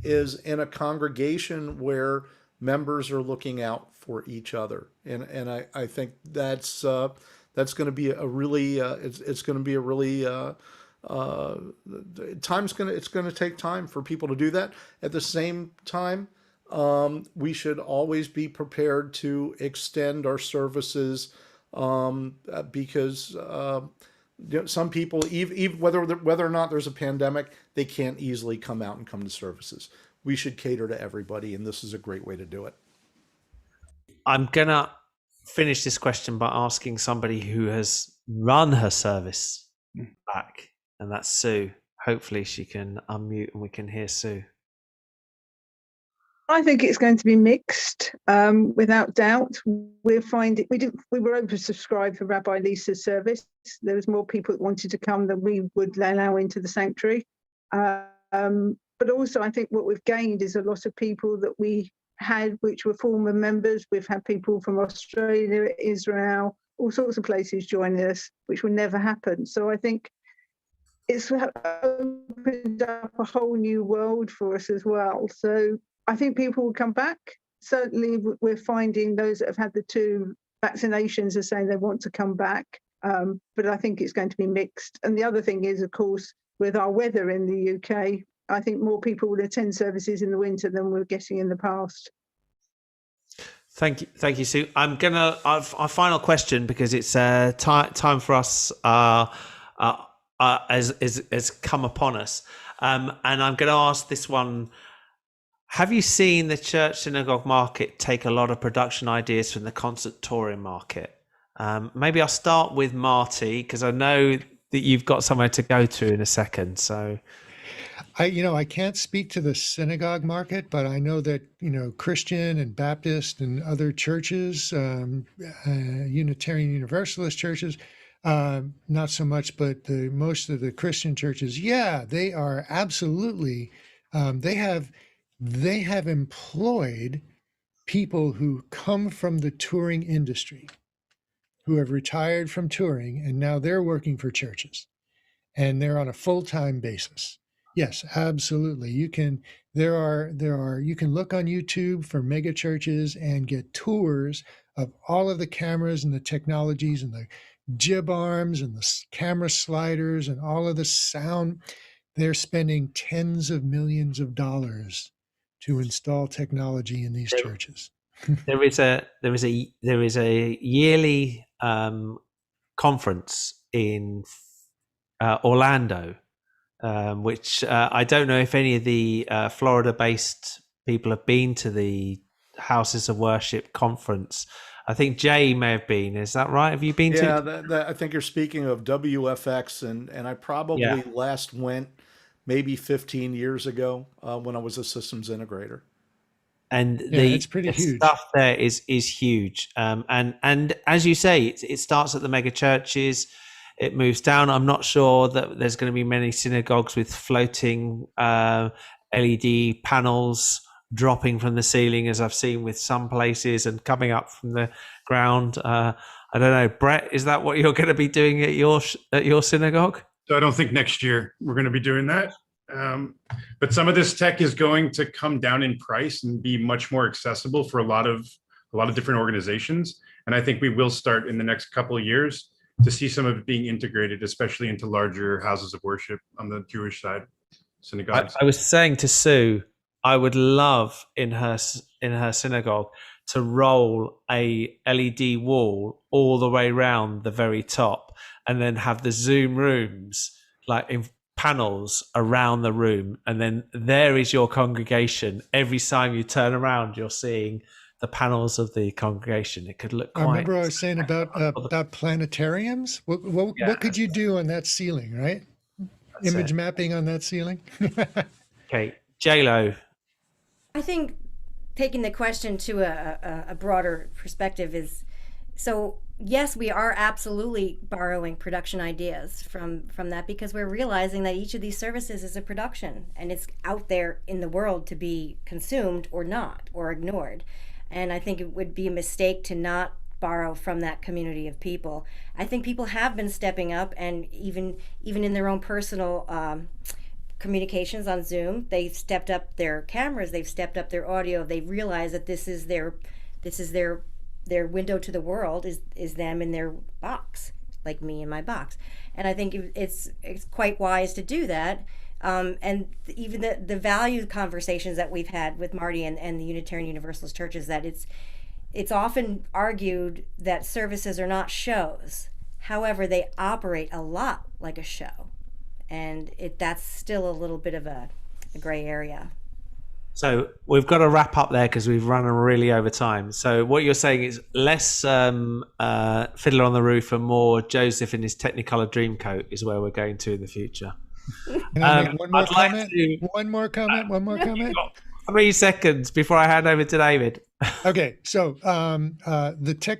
is in a congregation where members are looking out for each other, and I think that's going to be a really it's going to be a really it's going to take time for people to do that. At the same time, we should always be prepared to extend our services because some people, even whether or not there's a pandemic, they can't easily come out and come to services. We should cater to everybody, and this is a great way to do it. I'm going to finish this question by asking somebody who has run her service back, and that's Sue. Hopefully she can unmute and we can hear Sue. I think it's going to be mixed, without doubt. We'll find it. We were oversubscribed for Rabbi Lisa's service. There was more people that wanted to come than we would allow into the sanctuary. but also I think what we've gained is a lot of people that we had, which were former members. We've had people from Australia, Israel, all sorts of places joining us, which would never happen. So I think it's opened up a whole new world for us as well. So I think people will come back. Certainly, we're finding those that have had the 2 vaccinations are saying they want to come back. But I think it's going to be mixed. And the other thing is, of course, with our weather in the UK, I think more people will attend services in the winter than we're getting in the past. Thank you, Sue. I'm gonna our final question, because it's time for us has come upon us, and I'm going to ask this one. Have you seen the church synagogue market take a lot of production ideas from the concert touring market? Maybe I'll start with Marty, because I know that you've got somewhere to go to in a second. So I can't speak to the synagogue market, but I know that, Christian and Baptist and other churches, Unitarian Universalist churches, not so much, but most of the Christian churches, they are absolutely, they have employed people who come from the touring industry, who have retired from touring, and now they're working for churches, and they're on a full-time basis. Yes, absolutely. You can look on YouTube for mega churches and get tours of all of the cameras and the technologies and the jib arms and the camera sliders and all of the sound. They're spending tens of millions of dollars to install technology in these churches. there is a yearly conference in Orlando, which I don't know if any of the Florida-based people have been to the Houses of Worship conference. I think Jay may have been. Is that right? Have you been to? Yeah, I think you're speaking of WFX, and I probably last went maybe 15 years ago when I was a systems integrator. And it's pretty huge. Stuff there is huge. And as you say, it starts at the mega churches. It moves down. I'm not sure that there's going to be many synagogues with floating LED panels dropping from the ceiling, as I've seen with some places, and coming up from the ground. I don't know, Brett, is that what you're going to be doing at your synagogue? So I don't think next year we're going to be doing that. But some of this tech is going to come down in price and be much more accessible for a lot of different organizations. And I think we will start in the next couple of years to see some of it being integrated, especially into larger houses of worship on the Jewish side, synagogues. I was saying to Sue, I would love in her synagogue to roll a LED wall all the way around the very top, and then have the Zoom rooms like in panels around the room, and then there is your congregation. Every time you turn around, you're seeing the panels of the congregation. It could look quite. I remember I was saying about planetariums. What could you do on that ceiling, right? Image mapping on that ceiling. Okay, J-Lo. I think taking the question to a broader perspective is, so yes, we are absolutely borrowing production ideas from that, because we're realizing that each of these services is a production, and it's out there in the world to be consumed or not, or ignored. And I think it would be a mistake to not borrow from that community of people. I think people have been stepping up, and even in their own personal communications on Zoom, they've stepped up their cameras, they've stepped up their audio, they've realized that this is their window to the world, is them in their box, like me in my box. And I think it's quite wise to do that. And even the value conversations that we've had with Marty and the Unitarian Universalist churches, that it's often argued that services are not shows. However, they operate a lot like a show. And that's still a little bit of a gray area. So we've got to wrap up there because we've run really over time. So what you're saying is less Fiddler on the Roof and more Joseph in his Technicolor Dreamcoat is where we're going to in the future. Can I make one more comment? One more comment? 3 seconds before I hand over to David. Okay, so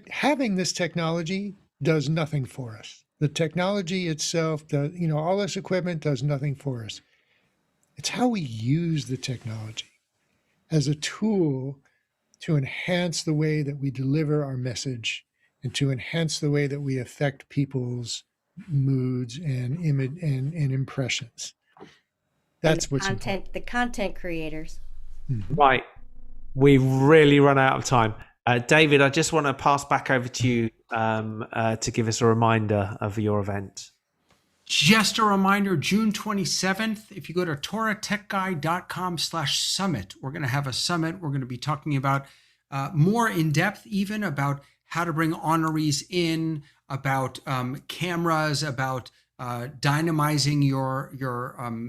having this technology does nothing for us. The technology itself, all this equipment does nothing for us. It's how we use the technology as a tool to enhance the way that we deliver our message and to enhance the way that we affect people's moods and image and impressions. That's what's content. The content creators. Right. We've really run out of time. David, I just want to pass back over to you to give us a reminder of your event. Just a reminder, June 27th, if you go to toratechguy.com/summit, we're going to have a summit. We're going to be talking about more in depth, even about how to bring honorees in, about cameras, about dynamizing your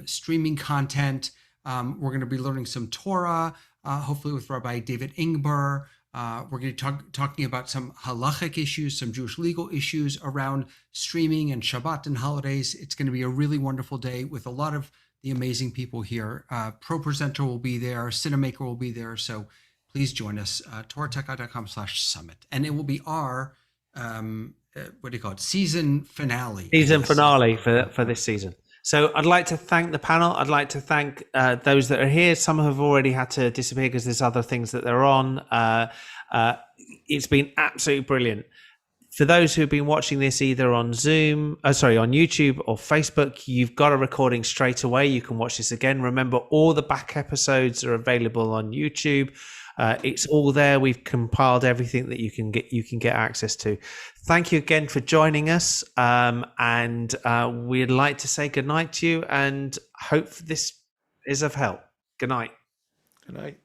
streaming content. We're going to be learning some Torah, hopefully with Rabbi David Ingber. We're going to be talking about some halachic issues, some Jewish legal issues around streaming and Shabbat and holidays. It's going to be a really wonderful day with a lot of the amazing people here. ProPresenter will be there, Cinemaker will be there. So please join us, toratechguy.com/summit. And it will be our, season finale. Season finale for this season. So I'd like to thank the panel. I'd like to thank those that are here. Some have already had to disappear because there's other things that they're on. It's been absolutely brilliant. For those who've been watching this either on on YouTube or Facebook, you've got a recording straight away. You can watch this again. Remember, all the back episodes are available on YouTube. It's all there. We've compiled everything that you can get access to. Thank you again for joining us. And we'd like to say goodnight to you and hope this is of help. Good night. Good night.